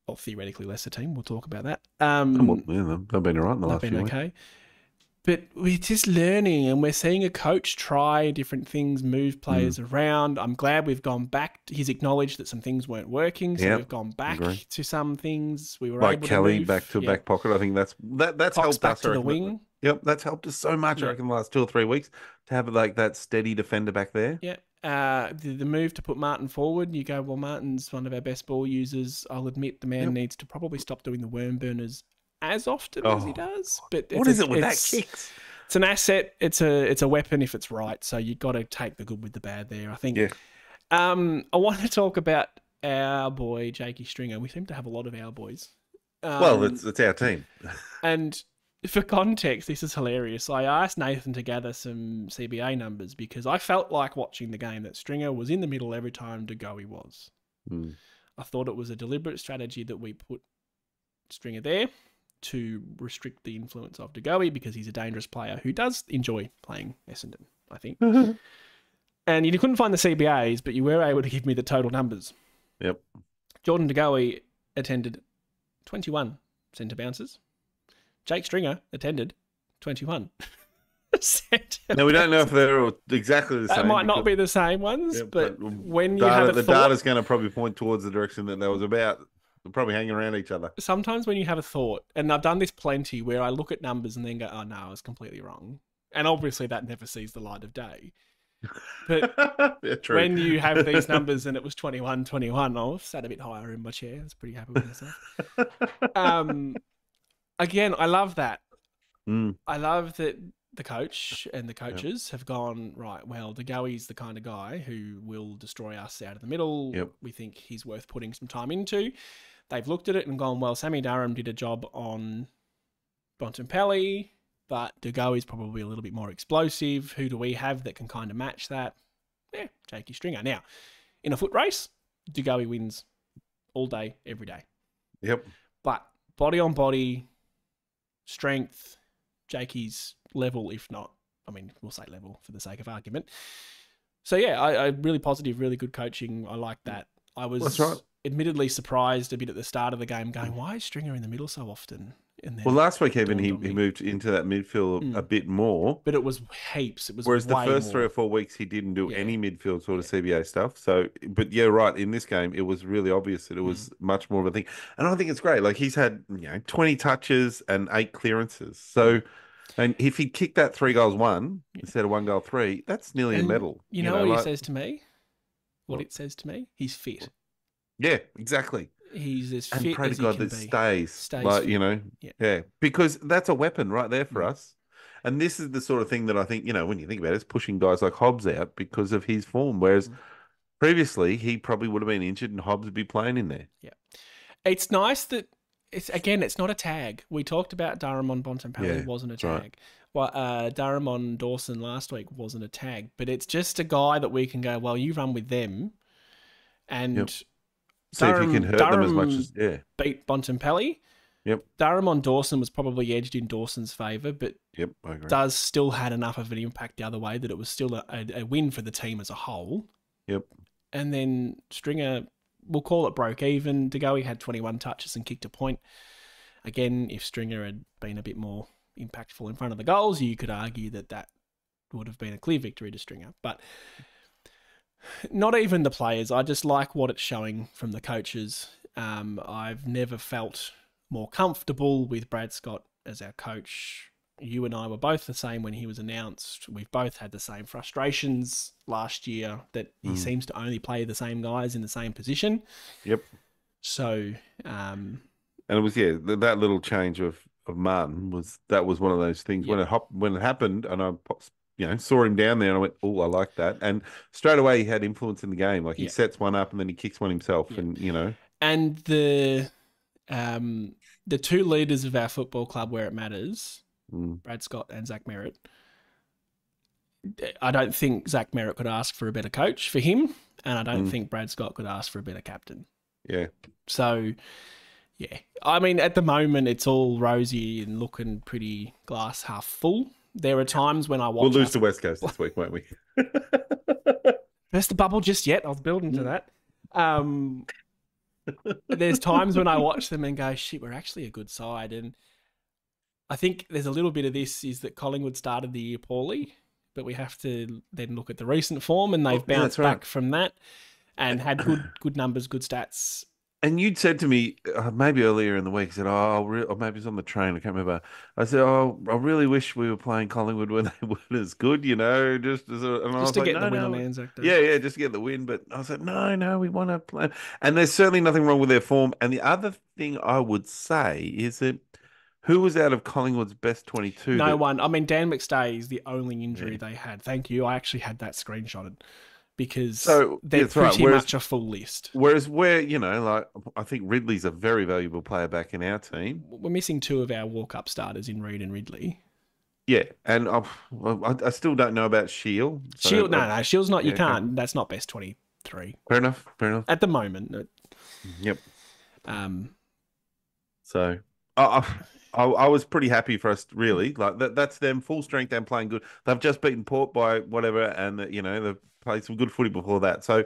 S3: Or theoretically lesser team. We'll talk about that.
S4: They've been all right in the last few weeks.
S3: Okay. But we're just learning, and we're seeing a coach try different things, move players around. I'm glad we've gone back. He's acknowledged that some things weren't working, so we've gone back to some things. We were able
S4: Kelly
S3: to move.
S4: back to a back pocket. I think that's
S3: Cox
S4: helped
S3: back
S4: us.
S3: to the wing.
S4: Yep, that's helped us so much. I reckon the last 2 or 3 weeks to have like that steady defender back there.
S3: Yeah. The move to put Martin forward, you go, well, Martin's one of our best ball users. I'll admit the man needs to probably stop doing the worm burners as often as he does. But
S4: what is it with that kicks?
S3: It's an asset. It's a weapon if it's right. So you've got to take the good with the bad there, I think.
S4: Yeah.
S3: I want to talk about our boy, Jakey Stringer. We seem to have a lot of our boys.
S4: Well, it's our team.
S3: And for context, this is hilarious. I asked Nathan to gather some CBA numbers because I felt like watching the game that Stringer was in the middle every time De Goey was. I thought it was a deliberate strategy that we put Stringer there to restrict the influence of De Goey because he's a dangerous player who does enjoy playing Essendon, I think. And you couldn't find the CBAs, but you were able to give me the total numbers.
S4: Yep.
S3: Jordan De Goey attended 21 centre bounces. Jake Stringer attended 21.
S4: Now, we don't know if they're all exactly the same.
S3: That might not be the same ones, but when you have
S4: the data's going to probably point towards the direction that was about. They're probably hanging around each other. Sometimes
S3: when you have a thought, and I've done this plenty, where I look at numbers and then go, oh, no, I was completely wrong. And obviously that never sees the light of day. But when you have these numbers and it was 21, I was sat a bit higher in my chair. I was pretty happy with myself. Again, I love that. I love that the coach and the coaches have gone, right, well, De Goey's the kind of guy who will destroy us out of the middle. We think he's worth putting some time into. They've looked at it and gone, well, Sammy Durham did a job on Bontempelli, but De Goey's probably a little bit more explosive. Who do we have that can kind of match that? Yeah, Jakey Stringer. Now, in a foot race, De Goey wins all day, every day.
S4: Yep.
S3: But body on body, strength, Jakey's level, if not, I mean, we'll say level for the sake of argument. So yeah, I really positive, really good coaching. I like that. I was admittedly surprised a bit at the start of the game going, why is Stringer in the middle so often?
S4: Well, last week even he moved into that midfield a bit more.
S3: But it was heaps. It was
S4: whereas the first
S3: more.
S4: 3 or 4 weeks he didn't do any midfield sort of CBA stuff. So, but yeah, right. In this game, it was really obvious that it was much more of a thing. And I think it's great. Like he's had 20 touches and 8 clearances. So, and if he kicked that 3 goals 1 instead of 1 goal 3, that's nearly a medal.
S3: You know what he says to me? What it says to me? He's fit.
S4: Yeah, exactly.
S3: He's as fit
S4: and pray
S3: as
S4: to God
S3: he can
S4: that
S3: be.
S4: stays like,
S3: fit.
S4: Because that's a weapon right there for us. And this is the sort of thing that I think, when you think about it, it's pushing guys like Hobbs out because of his form. Whereas previously, he probably would have been injured and Hobbs would be playing in there.
S3: Yeah. It's nice that, it's not a tag. We talked about Durham on Bontempelli wasn't a tag. Right. Well, Durham on Dawson last week wasn't a tag. But it's just a guy that we can go, well, you run with them and...
S4: See if you can hurt them as much as
S3: beat Bontempelli.
S4: Yep.
S3: Durham on Dawson was probably edged in Dawson's favour, but
S4: I agree.
S3: Does still had enough of an impact the other way that it was still a win for the team as a whole.
S4: Yep.
S3: And then Stringer, we'll call it broke even. De Goey had 21 touches and kicked a point. Again, if Stringer had been a bit more impactful in front of the goals, you could argue that would have been a clear victory to Stringer. But not even the players. I just like what it's showing from the coaches. I've never felt more comfortable with Brad Scott as our coach. You and I were both the same when he was announced. We've both had the same frustrations last year that he seems to only play the same guys in the same position.
S4: Yep.
S3: So,
S4: and it was that little change of Martin was one of those things when it happened, and I saw him down there and I went, oh, I like that. And straight away he had influence in the game. Like he
S3: Yeah.
S4: sets one up and then he kicks one himself.
S3: Yeah.
S4: And,
S3: And the two leaders of our football club where it matters, Brad Scott and Zach Merritt, I don't think Zach Merritt could ask for a better coach for him, and I don't think Brad Scott could ask for a better captain.
S4: Yeah.
S3: So, yeah. I mean, at the moment, it's all rosy and looking pretty glass half full. There are times when I watch...
S4: We'll lose to West Coast this week, won't we?
S3: Burst the bubble just yet. I was building to that. There's times when I watch them and go, shit, we're actually a good side. And I think there's a little bit of this is that Collingwood started the year poorly, but we have to then look at the recent form, and they've bounced back from that and had good numbers, good stats.
S4: And you'd said to me, maybe earlier in the week, said, or maybe it was on the train, I can't remember. I said, I really wish we were playing Collingwood when they weren't as good, just as a... And I was
S3: to
S4: like,
S3: get the win on Anzac Day.
S4: Yeah, just to get the win. But I was like, no, we want to play. And there's certainly nothing wrong with their form. And the other thing I would say is that who was out of Collingwood's best 22?
S3: No one. I mean, Dan McStay is the only injury they had. Thank you. I actually had that screenshotted because they're pretty much a full list.
S4: Whereas I think Ridley's a very valuable player back in our team.
S3: We're missing two of our walk-up starters in Reid and Ridley.
S4: Yeah, and I still don't know about Shield.
S3: Shield, no, Shield's not. You can't. Okay. That's not best 23.
S4: Fair enough.
S3: At the moment.
S4: Yep. So I was pretty happy for us, really. Like that's them full strength and playing good. They've just beaten Port by whatever, and they've played some good footy before that. So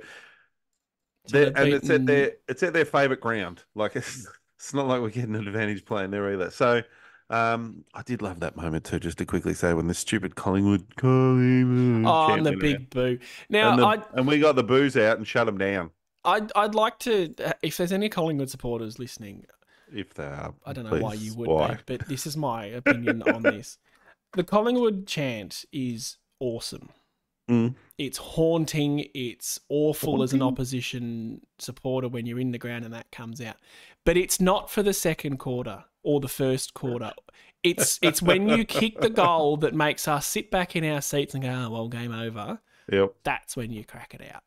S4: it's at their favourite ground. Like it's not like we're getting an advantage playing there either. So I did love that moment too. Just to quickly say, when the stupid Collingwood
S3: and the big boo. Now
S4: and we got the boos out and shut them down.
S3: I'd like to, if there's any Collingwood supporters listening.
S4: If they are,
S3: I don't know why you would be, but this is my opinion on this. The Collingwood chant is awesome. It's haunting. It's awful as an opposition supporter when you're in the ground and that comes out. But it's not for the second quarter or the first quarter. It's when you kick the goal that makes us sit back in our seats and go, oh, well, game over.
S4: Yep.
S3: That's when you crack it out.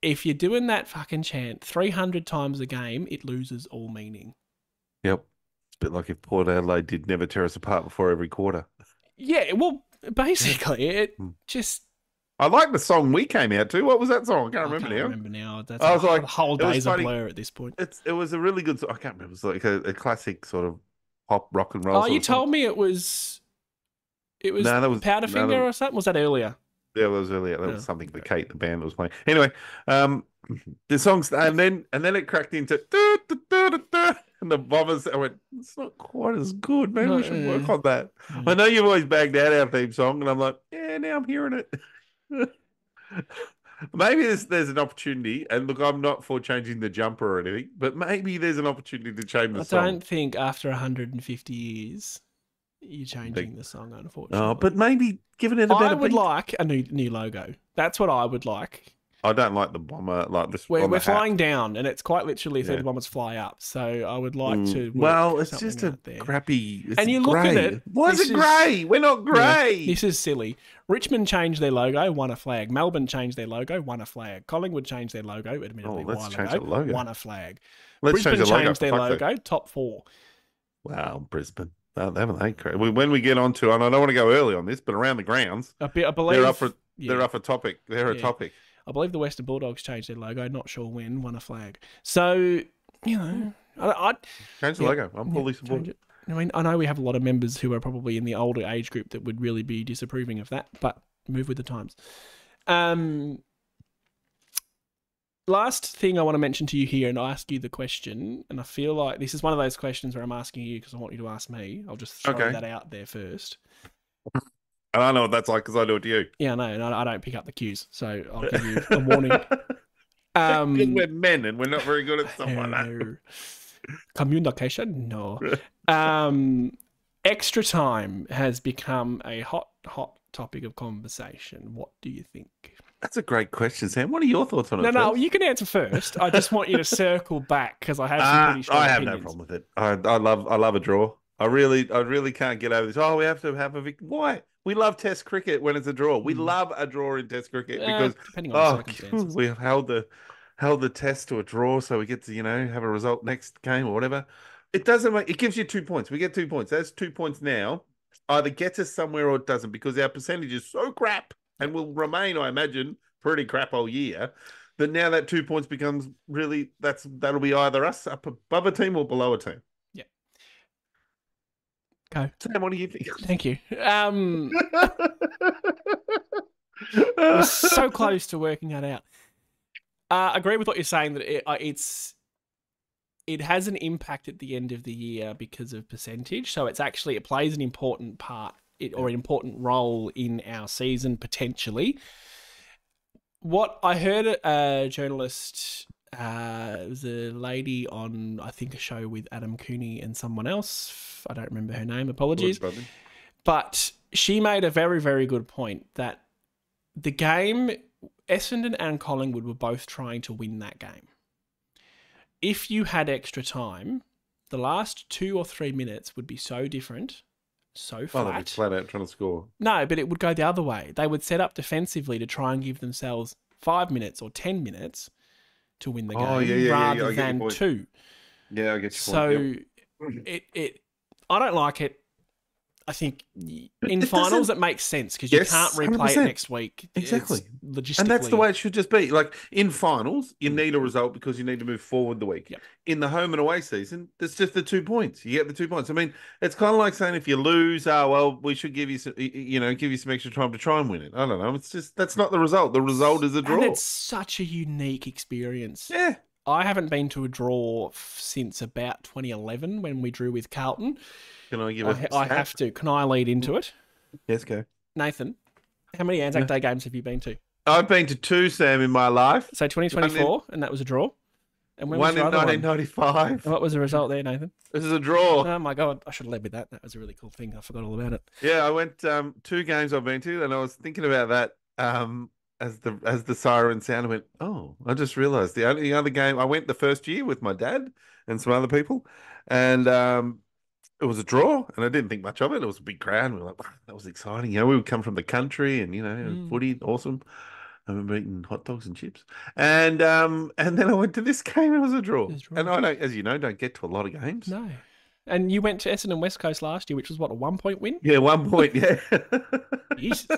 S3: If you're doing that fucking chant 300 times a game, it loses all meaning.
S4: Yep. It's a bit like if Port Adelaide did never tear us apart before every quarter.
S3: Yeah, well, basically, it just...
S4: I like the song we came out to. What was that song? I can't remember now.
S3: That's the whole day's a blur at this point.
S4: It was a really good song. I can't remember. It was like a classic sort of pop rock and roll.
S3: Oh, you told me it was Powderfinger or something? Was that earlier?
S4: Yeah, it was earlier. That was something for Kate, the band that was playing. Anyway, the songs, and then it cracked into and the Bombers. I went, it's not quite as good. Maybe we should work on that. I know you've always bagged out our theme song, and I'm like, yeah, now I'm hearing it. Maybe there's an opportunity, and look, I'm not for changing the jumper or anything, but maybe there's an opportunity to change the song.
S3: I don't think after 150 years you're changing the song, unfortunately.
S4: Oh, but maybe giving it a better
S3: I would like a new logo. That's what I would like.
S4: I don't like the bomber, like this.
S3: We're flying down, and it's quite literally the bombers fly up. So I would like to.
S4: Well, it's just a crappy.
S3: And you look at it.
S4: Why is it grey? We're not grey.
S3: Yeah, this is silly. Richmond changed their logo, won a flag. Melbourne changed their logo, won a flag. Collingwood changed their logo, admittedly, won a flag. Brisbane changed their logo, top 4.
S4: Wow, Brisbane. Haven't they? When we get on to, and I don't want to go early on this, but around the grounds,
S3: I believe
S4: they're up for topic. They're a topic.
S3: I believe the Western Bulldogs changed their logo. Not sure when. Won a flag. So I
S4: change the logo. I'm fully supportive.
S3: I mean, I know we have a lot of members who are probably in the older age group that would really be disapproving of that, but move with the times. Last thing I want to mention to you here and ask you the question, and I feel like this is one of those questions where I'm asking you because I want you to ask me. I'll just throw that out there first.
S4: And I know what that's like because I do it to you.
S3: Yeah, I know, and I don't pick up the cues, so I'll give you a warning.
S4: We're men and we're not very good at stuff like that.
S3: Communication? No. Extra time has become a hot topic of conversation. What do you think?
S4: That's a great question, Sam. What are your thoughts on it?
S3: No, you can answer first. I just want you to circle back because I have some pretty strong opinions.
S4: No problem with it. I love a draw. I really can't get over this. Oh, we have to have a victory. Why? We love Test cricket when it's a draw. We love a draw in Test cricket because
S3: Depending on the circumstances.
S4: we have held the Test to a draw, so we get to have a result next game or whatever. It doesn't make it gives you 2 points. We get 2 points. That's 2 points now. Either gets us somewhere or it doesn't because our percentage is so crap and will remain, I imagine, pretty crap all year. That now that 2 points becomes really that'll be either us up above a team or below a team.
S3: Yeah. Go.
S4: Sam, what do you think?
S3: Thank you. We're so close to working that out. I agree with what you're saying that it has an impact at the end of the year because of percentage. So it plays an important part or an important role in our season potentially. What I heard a journalist, it was a lady on, I think, a show with Adam Cooney and someone else. I don't remember her name. Apologies. But she made a very, very good point that the game, Essendon and Collingwood were both trying to win that game. If you had extra time, the last 2 or 3 minutes would be so different, so flat.
S4: They'd be flat out trying to score.
S3: No, but it would go the other way. They would set up defensively to try and give themselves 5 minutes or 10 minutes to win the game rather than 2.
S4: Yeah, I get your
S3: so
S4: point.
S3: I don't like it. I think in finals it makes sense because you can't replay 100%. It next week.
S4: Exactly.
S3: Logistically.
S4: And that's the way it should just be. Like in finals, you need a result because you need to move forward the week.
S3: Yep.
S4: In the home and away season, it's just the 2 points. You get the 2 points. I mean, it's kind of like saying if you lose, we should give you some, give you some extra time to try and win it. I don't know. It's just that's not the result. The result is a draw.
S3: And it's such a unique experience.
S4: Yeah.
S3: I haven't been to a draw since about 2011 when we drew with Carlton.
S4: Can I give
S3: I have to. Can I lead into it?
S4: Yes, go.
S3: Nathan, how many Anzac Day games have you been to?
S4: I've been to 2, Sam, in my life.
S3: So 2024, and that was a draw? And when
S4: one
S3: was the
S4: in
S3: other
S4: 1995.
S3: And what was the result there, Nathan?
S4: This is a draw.
S3: Oh, my God. I should have led with that. That was a really cool thing. I forgot all about it.
S4: Yeah, I went 2 games I've been to, and I was thinking about that as the siren sounded. I went, oh, I just realised the only other game I went the first year with my dad and some other people, and it was a draw, and I didn't think much of it. It was a big crowd. We were like, wow, that was exciting. We would come from the country, and footy, awesome. I remember eating hot dogs and chips, and then I went to this game. It was a draw, and I don't, as you know, don't get to a lot of games.
S3: No. And you went to Essendon West Coast last year, which was what, a 1-point win?
S4: Yeah, 1 point. Yeah.
S3: Jesus.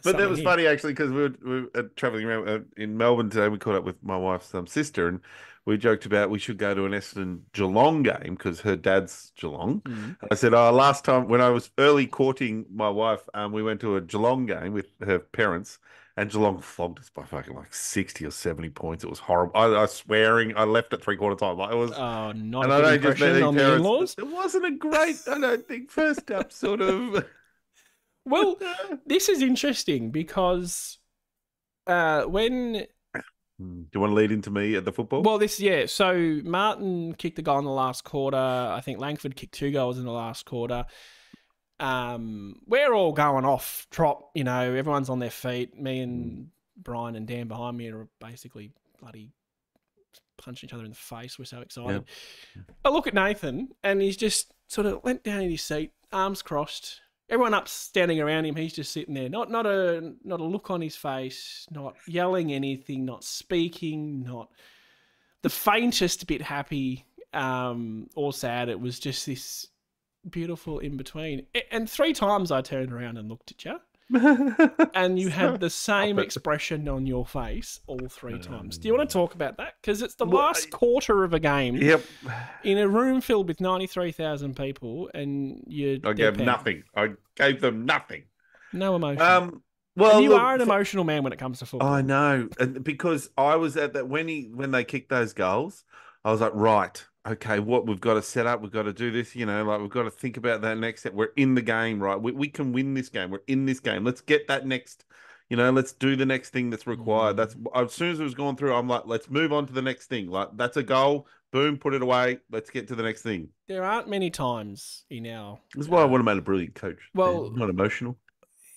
S4: But that was funny actually because we were traveling around in Melbourne today. We caught up with my wife's sister, and we joked about we should go to an Essendon Geelong game because her dad's Geelong.
S3: Mm.
S4: I said, oh, last time when I was early courting my wife, we went to a Geelong game with her parents, and Geelong flogged us by fucking like 60 or 70 points. It was horrible. I was swearing. I left at 3/4 time. Like it was.
S3: Oh, not
S4: and
S3: a good impression on the in-laws?
S4: It wasn't a great, I don't think, first up sort of.
S3: Well, this is interesting because when...
S4: Do you want to lead into me at the football?
S3: Well, so Martin kicked a goal in the last quarter. I think Langford kicked 2 goals in the last quarter. We're all going off trot, everyone's on their feet. Me and Brian and Dan behind me are basically bloody punching each other in the face. We're so excited. Yeah. I look at Nathan and he's just sort of went down in his seat, arms crossed. Everyone up standing around him. He's just sitting there, not a look on his face, not yelling anything, not speaking, not the faintest bit happy or sad. It was just this beautiful in between. And 3 times I turned around and looked at you, and you had the same expression on your face all 3 times. Do you want to talk about that? Because it's the last quarter of a game.
S4: Yep.
S3: In a room filled with 93,000 people, and I
S4: gave nothing. I gave them nothing.
S3: No emotion.
S4: Well,
S3: and you are an emotional man when it comes to football.
S4: I know, and because I was at that when they kicked those goals, I was like, right. Okay, what we've got to set up, we've got to do this, we've got to think about that next step. We're in the game, right? We can win this game. We're in this game. Let's get that next, let's do the next thing that's required. That's as soon as it was going through, I'm like, let's move on to the next thing. Like that's a goal. Boom, put it away. Let's get to the next thing.
S3: There aren't many times in our.
S4: This is why I would have made a brilliant coach.
S3: Well,
S4: not emotional.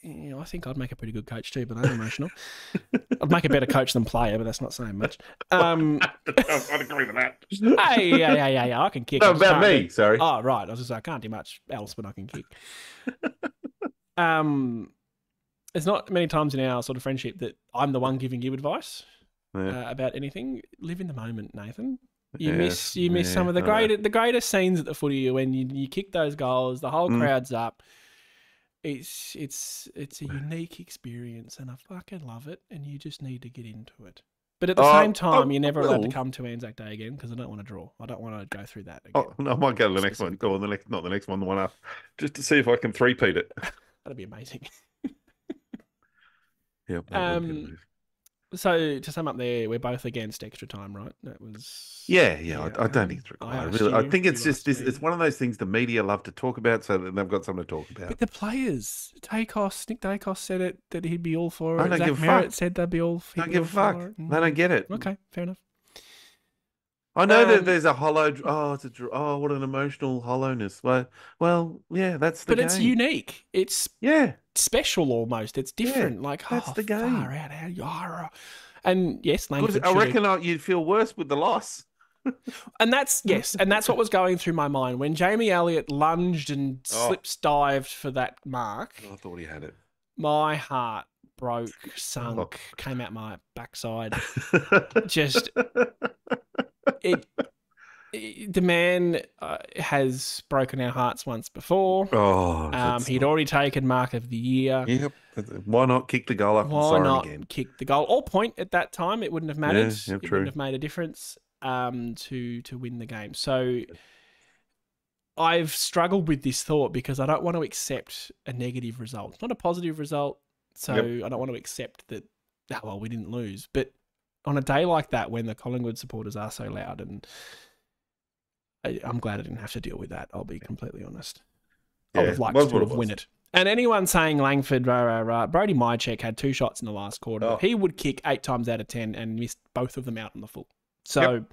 S3: I think I'd make a pretty good coach too, but I'm emotional. I'd make a better coach than player, but that's not saying much.
S4: I'd agree with that.
S3: Hey, yeah, I can kick.
S4: No,
S3: I just
S4: about
S3: can't
S4: me, sorry.
S3: Oh, right. I was just I can't do much else, but I can kick. There's not many times in our sort of friendship that I'm the one giving you advice about anything. Live in the moment, Nathan. You miss some of the greatest scenes at the footy when you kick those goals, the whole crowd's up. It's a unique experience, and I fucking love it. And you just need to get into it. But at the same time, you're never allowed to come to Anzac Day again because I don't want to draw. I don't want to go through that again.
S4: Oh, I might go to the next one, or not the next one, the one after, just to see if I can three-peat it.
S3: That'd be amazing.
S4: Yeah.
S3: So to sum up, there we're both against extra time, right? That was
S4: Yeah. I don't think it's required. I think it's just this. It's one of those things the media love to talk about, so that they've got something to talk about.
S3: But the players, Nick Dacos said it that he'd be all for it.
S4: I don't
S3: Zach
S4: give a
S3: Merritt
S4: fuck.
S3: Said they'd be all.
S4: Don't give a fuck. They don't get it.
S3: Okay, fair enough.
S4: I know that there's a hollow. Oh, it's a. Oh, what an emotional hollowness. Well, yeah, that's the game.
S3: But it's unique. It's special almost. It's different. Like
S4: that's the game.
S3: Far out, how you are. And yes, Langford.
S4: I reckon you'd feel worse with the loss.
S3: And that's what was going through my mind when Jamie Elliott lunged and slips dived for that mark.
S4: I thought he had it.
S3: My heart broke, sunk, came out my backside. Just the man has broken our hearts once before. He'd already taken mark of the year.
S4: Yep. Why not kick the goal up again?
S3: Kick the goal? Or point at that time. It wouldn't have mattered.
S4: Yeah,
S3: it wouldn't have made a difference to win the game. So I've struggled with this thought because I don't want to accept a negative result. It's not a positive result. So I don't want to accept that, we didn't lose. But on a day like that, when the Collingwood supporters are so loud, and I'm glad I didn't have to deal with that. I'll be completely honest. I would have liked to have win it. And anyone saying Langford, Brody Mychek had 2 shots in the last quarter. He would kick 8 times out of 10 and missed both of them out on the full. So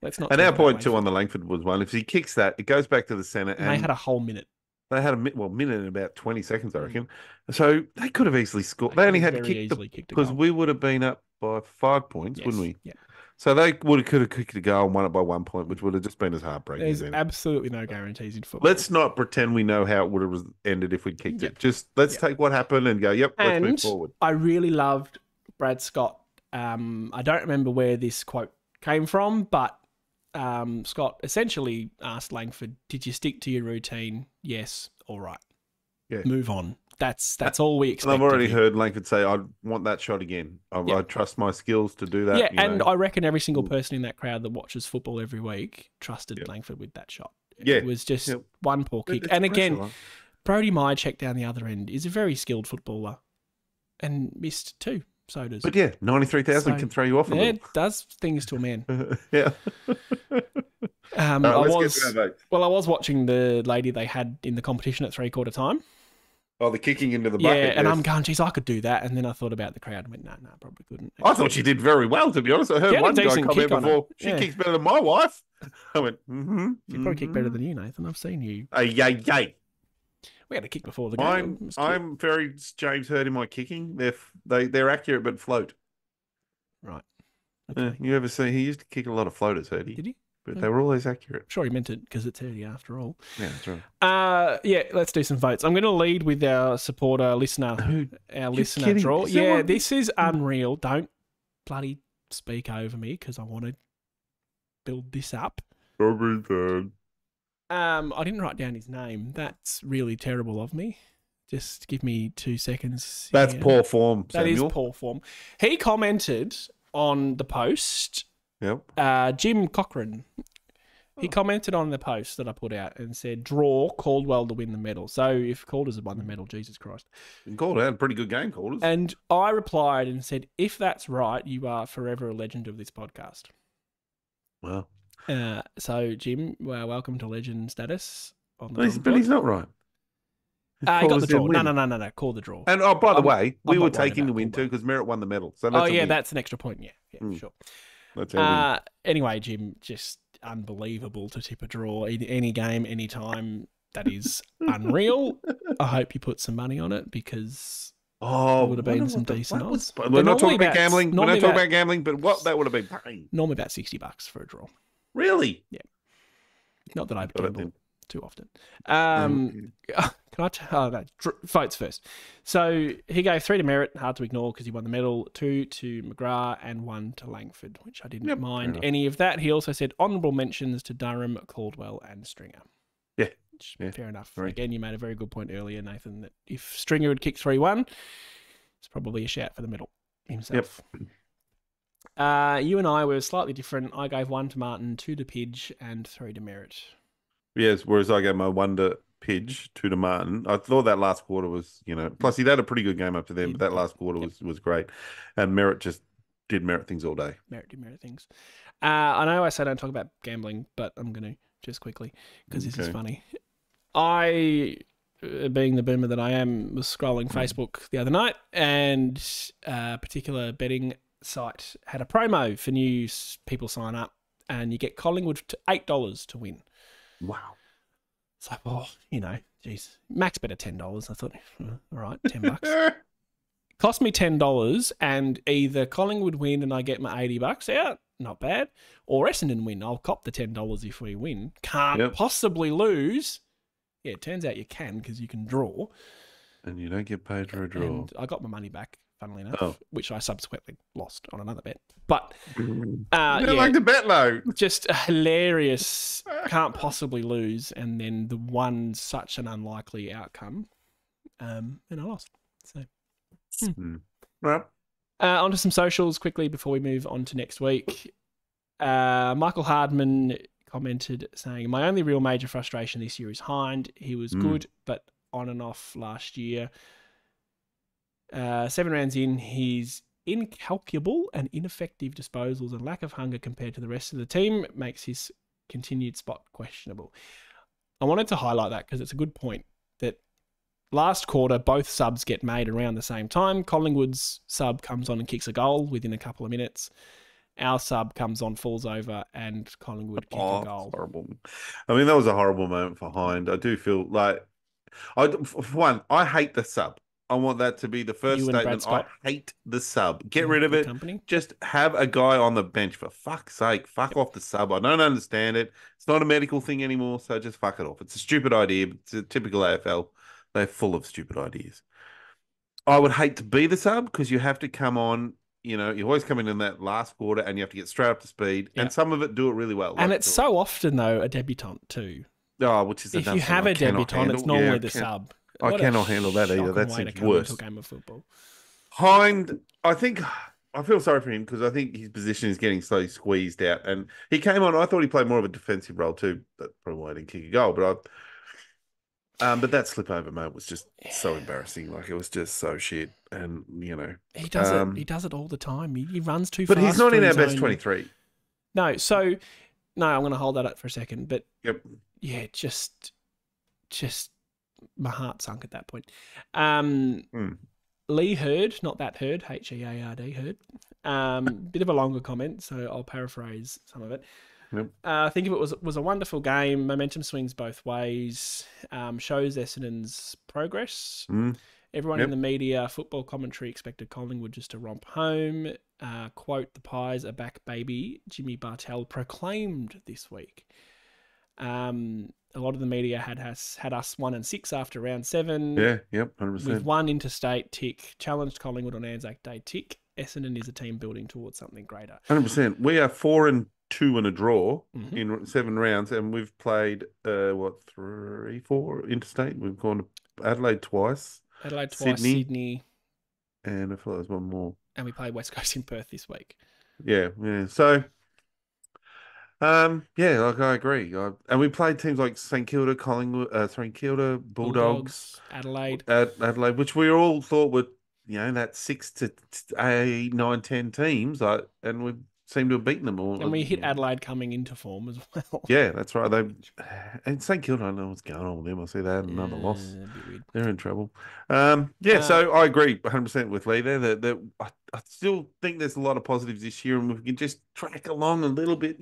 S3: let's not.
S4: And our point too on the Langford was one. If he kicks that, it goes back to the centre. And
S3: they had a whole minute.
S4: They had a minute and about 20 seconds, I reckon. So they could have easily scored. They only had to kick because we would have been up by 5 points, wouldn't we? Yeah. So they could have kicked a goal and won it by 1 point, which would have just been as heartbreaking.
S3: There's absolutely no guarantees in football.
S4: Let's not pretend we know how it would have ended if we'd kicked it. Just let's take what happened and go, let's move forward.
S3: I really loved Brad Scott. I don't remember where this quote came from, but Scott essentially asked Langford, did you stick to your routine? Yes. All right. Yeah. Move on. That's all we expect.
S4: And I've already heard Langford say, I want that shot again. I trust my skills to do that.
S3: Yeah, and I reckon every single person in that crowd that watches football every week trusted Langford with that shot. It was just one poor kick. And again, Brody Mychek down the other end is a very skilled footballer and missed 2. So does.
S4: But 93,000 can throw you off a little.
S3: It does things to a man.
S4: Yeah.
S3: I was watching the lady they had in the competition at 3/4 time.
S4: Oh, the kicking into the bucket.
S3: Yeah, and I'm going, geez, I could do that. And then I thought about the crowd and went, no, probably couldn't.
S4: I thought she did very well, to be honest. I heard one guy comment before, she kicks better than my wife. I went,
S3: She probably kicked better than you, Nathan. I've seen you.
S4: Yay.
S3: We had a kick before the game.
S4: I'm very James Hird in my kicking. They're accurate but float.
S3: Right.
S4: Okay. You ever see, he used to kick a lot of floaters, Hirdy.
S3: Did he?
S4: But they were always accurate.
S3: I'm sure he meant it because it's Hirdy after all.
S4: Yeah, that's right.
S3: Let's do some votes. I'm going to lead with our listener draw. This is unreal. Don't bloody speak over me because I want to build this up.
S4: Everything.
S3: I didn't write down his name. That's really terrible of me. Just give me 2 seconds.
S4: That's poor form,
S3: That
S4: Samuel.
S3: is poor form. He commented on the post.
S4: Yep.
S3: Jim Cochran. He commented on the post that I put out and said, draw Caldwell to win the medal. So if Calders had won the medal, Jesus Christ.
S4: Calder had a pretty good game, Calders.
S3: And I replied and said, if that's right, you are forever a legend of this podcast.
S4: Wow.
S3: So, Jim, welcome to legend status.
S4: But he's not right.
S3: He got the draw. No. Call the draw.
S4: And by the way, we were taking the win too because Merritt won the medal. So
S3: that's an extra point. Yeah, sure. Anyway, Jim, just unbelievable to tip a draw any game, any time. That is unreal. I hope you put some money on it because
S4: Oh,
S3: there would have been
S4: wonder
S3: some
S4: what the
S3: decent
S4: fuck
S3: odds.
S4: We're not talking about gambling. We're not talking
S3: about
S4: about gambling, but what that would have been paying.
S3: Normally about $60 for a draw.
S4: Really?
S3: Yeah. Not that I
S4: Got it
S3: gamble
S4: then.
S3: too often.
S4: Okay.
S3: Can I votes first. So he gave 3 to Merritt, hard to ignore because he won the medal, 2 to McGrath, and 1 to Langford, which I didn't
S4: Yep,
S3: mind
S4: fair enough.
S3: any of that. He also said honourable mentions to Durham, Caldwell, and Stringer.
S4: Yeah.
S3: Which,
S4: Yeah,
S3: fair enough.
S4: right.
S3: Again, you made a very good point earlier, Nathan, that if Stringer had kicked 3-1, it's probably a shout for the medal himself. You and I were slightly different. I gave 1 to Martin, 2 to Pidge, and 3 to Merritt.
S4: Yes, whereas I gave my 1 to Pidge, 2 to Martin. I thought that last quarter was, plus he'd had a pretty good game up to then, but that last quarter was great. And Merritt just did Merritt things all day.
S3: Merritt did Merritt things. I know I said don't talk about gambling, but I'm going to just quickly because this is funny. I, being the boomer that I am, was scrolling Facebook the other night and a particular betting site had a promo for new people sign up and you get Collingwood to $8 to win.
S4: Wow.
S3: It's like, geez, max bet of $10. I thought, all right, $10. Cost me $10 and either Collingwood win and I get my $80 out, not bad, or Essendon win. I'll cop the $10 if we win. Can't possibly lose. Yeah, it turns out you can because you can draw.
S4: And you don't get paid for a draw.
S3: And I got my money back, funnily enough, which I subsequently lost on another bet. But
S4: like the bet though.
S3: Just hilarious. Can't possibly lose. And then the one such an unlikely outcome. And I lost. So
S4: Right.
S3: onto some socials quickly before we move on to next week. Michael Hardman commented saying, my only real major frustration this year is Hind. He was good, but on and off last year. 7 rounds in, his incalculable and ineffective disposals and lack of hunger compared to the rest of the team makes his continued spot questionable. I wanted to highlight that because it's a good point that last quarter, both subs get made around the same time. Collingwood's sub comes on and kicks a goal within a couple of minutes. Our sub comes on, falls over, and Collingwood kick a goal.
S4: Horrible. I mean, that was a horrible moment for Hind. I do feel like, for one, I hate the sub. I want that to be the first statement. I hate the sub. Get rid of it.
S3: Company.
S4: Just have a guy on the bench, for fuck's sake. Fuck off the sub. I don't understand it. It's not a medical thing anymore, so just fuck it off. It's a stupid idea, but it's a typical AFL. They're full of stupid ideas. I would hate to be the sub because you have to come on. You always come in that last quarter and you have to get straight up to speed. Yeah. And some of it do it really well.
S3: And it's so often, though, a debutant too.
S4: Oh, which is
S3: if you have a debutant, it's normally the sub.
S4: I cannot handle that either. That seems worse.
S3: Into a game of football.
S4: Hind, I feel sorry for him because I think his position is getting slowly squeezed out. And he came on, I thought he played more of a defensive role too. That's probably why he didn't kick a goal. But that slip over moment was just so embarrassing. Like it was just so shit. And
S3: he does it. He does it all the time. He runs too fast.
S4: But he's not in our best 23.
S3: No. So no, I'm going to hold that up for a second. But yeah, just my heart sunk at that point. Lee Heard, not that Heard, Heard, Heard. Bit of a longer comment, so I'll paraphrase some of it.
S4: Yep.
S3: I think it was a wonderful game. Momentum swings both ways. Shows Essendon's progress. Everyone in the media, football commentary expected Collingwood just to romp home. Quote, the Pies are back, baby, Jimmy Bartell proclaimed this week. A lot of the media had us 1-6 after round 7.
S4: Yeah, yep, 100%.
S3: With 1 interstate tick, challenged Collingwood on Anzac Day tick. Essendon is a team building towards something greater.
S4: 100%. We are 4-2 in a draw in 7 rounds, and we've played 3, 4 interstate. We've gone to Adelaide twice,
S3: Sydney,
S4: and I feel like there's one more.
S3: And we play West Coast in Perth this week.
S4: Yeah. So. Like I agree. And we played teams like St Kilda, Collingwood, St Kilda, Bulldogs,
S3: Adelaide,
S4: which we all thought were, that 6 to 8, 9, 10 teams, and we seem to have beaten them all.
S3: And we hit Adelaide coming into form as well.
S4: Yeah, that's right. And St Kilda, I don't know what's going on with them. I see they had another loss. They're in trouble. So I agree 100% with Lee there. That I still think there's a lot of positives this year, and we can just track along a little bit,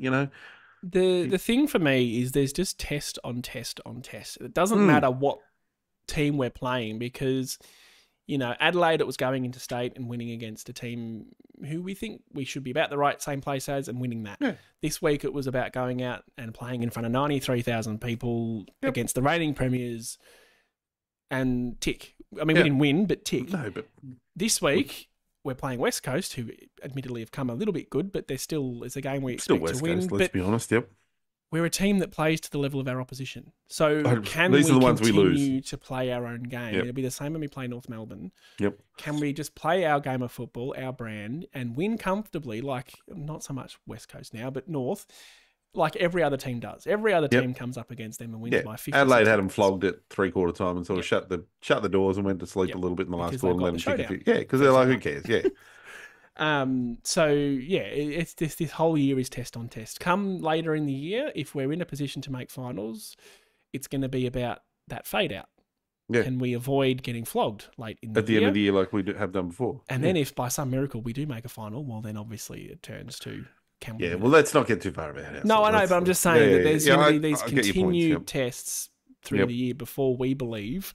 S3: The thing for me is there's just test on test on test. It doesn't matter what team we're playing because, Adelaide, it was going into state and winning against a team who we think we should be about the right same place as and winning that.
S4: Yeah.
S3: This week it was about going out and playing in front of 93,000 people against the reigning premiers and tick. I mean, we didn't win, but tick.
S4: No, but
S3: this week we're playing West Coast, who admittedly have come a little bit good, but it's a game we expect
S4: West
S3: to win.
S4: Coast, let's be honest. Yep.
S3: We're a team that plays to the level of our opposition. So can
S4: these
S3: we
S4: are the ones we
S3: continue
S4: lose.
S3: To play our own game?
S4: Yep.
S3: It'll be the same when we play North Melbourne.
S4: Yep.
S3: Can we just play our game of football, our brand, and win comfortably, like not so much West Coast now, but North, like every other team does. Every other team comes up against them and wins by 50.
S4: Adelaide had them flogged at three-quarter time and sort of shut the doors and went to sleep a little bit in the last quarter and let them kick a few. Yeah, because they're like, who cares? Yeah.
S3: It's this whole year is test on test. Come later in the year, if we're in a position to make finals, it's going to be about that fade out.
S4: Yeah.
S3: Can we avoid getting flogged late in the year?
S4: At the end of the year, like we have done before.
S3: And then if by some miracle we do make a final, well, then obviously it turns to can we?
S4: Yeah, well, let's not get too far about it.
S3: No, I know, but I'm just saying that there's going to be these
S4: I get your points,
S3: continued tests through the year before we believe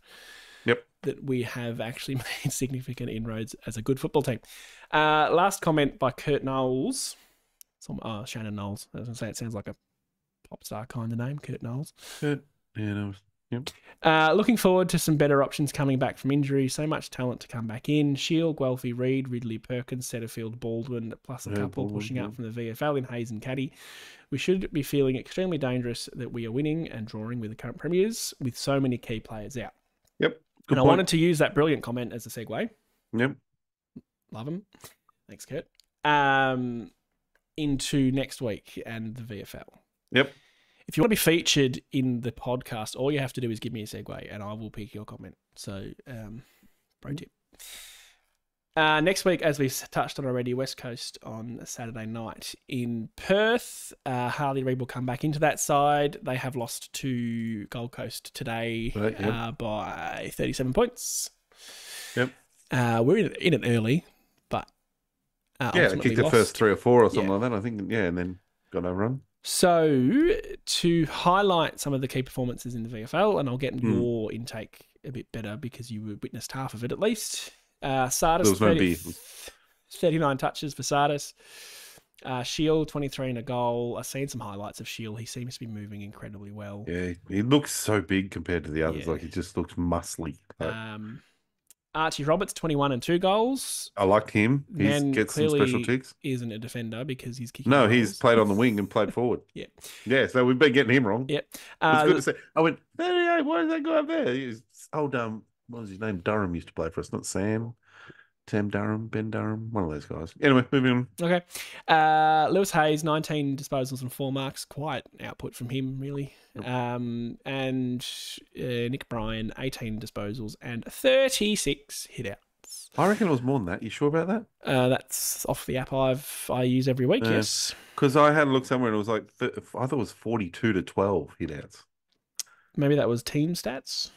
S3: that we have actually made significant inroads as a good football team. Last comment by Kurt Knowles. Shannon Knowles. I was going to say it sounds like a pop star kind of name, Kurt Knowles. Looking forward to some better options coming back from injury. So much talent to come back in. Shield, Guelphy, Reid, Ridley, Perkins, Setterfield, Baldwin, plus a couple pushing out from the VFL in Hayes and Caddy. We should be feeling extremely dangerous that we are winning and drawing with the current premiers with so many key players out.
S4: Yep.
S3: I wanted to use that brilliant comment as a segue.
S4: Yep.
S3: Love him. Thanks, Kurt. Into next week and the VFL.
S4: Yep.
S3: If you want to be featured in the podcast, all you have to do is give me a segue and I will pick your comment. So, pro tip. Next week, as we've touched on already, West Coast on Saturday night in Perth. Harley Reid will come back into that side. They have lost to Gold Coast today by 37 points.
S4: Yep.
S3: We're in it early, but
S4: they kicked the first 3 or 4 or something like that, I think. Yeah, and then got overrun. So,
S3: to highlight some of the key performances in the VFL, and I'll get your intake a bit better because you witnessed half of it at least. Sardis, 39 touches for Sardis. Shield, 23 and a goal. I've seen some highlights of Shield. He seems to be moving incredibly well.
S4: Yeah, he looks so big compared to the others. Like, he just looks muscly.
S3: Archie Roberts, 21 and 2 goals.
S4: I like him. He gets some special ticks.
S3: Isn't a defender because he's kicking
S4: goals. He's played on the wing and played forward. Yeah, so we've been getting him wrong.
S3: Yeah.
S4: It's good to say. I went, hey, why does that go up there? He's old, what was his name? Durham used to play for us, not Sam. Sam Durham, Ben Durham, one of those guys. Anyway, moving on.
S3: Okay. Lewis Hayes, 19 disposals and 4 marks. Quite output from him, really. And Nick Bryan, 18 disposals and 36 hit-outs.
S4: I reckon it was more than that. You sure about that?
S3: That's off the app I use every week, yes.
S4: Because I had a look somewhere and it was like, I thought it was 42 to 12 hit-outs.
S3: Maybe that was team stats?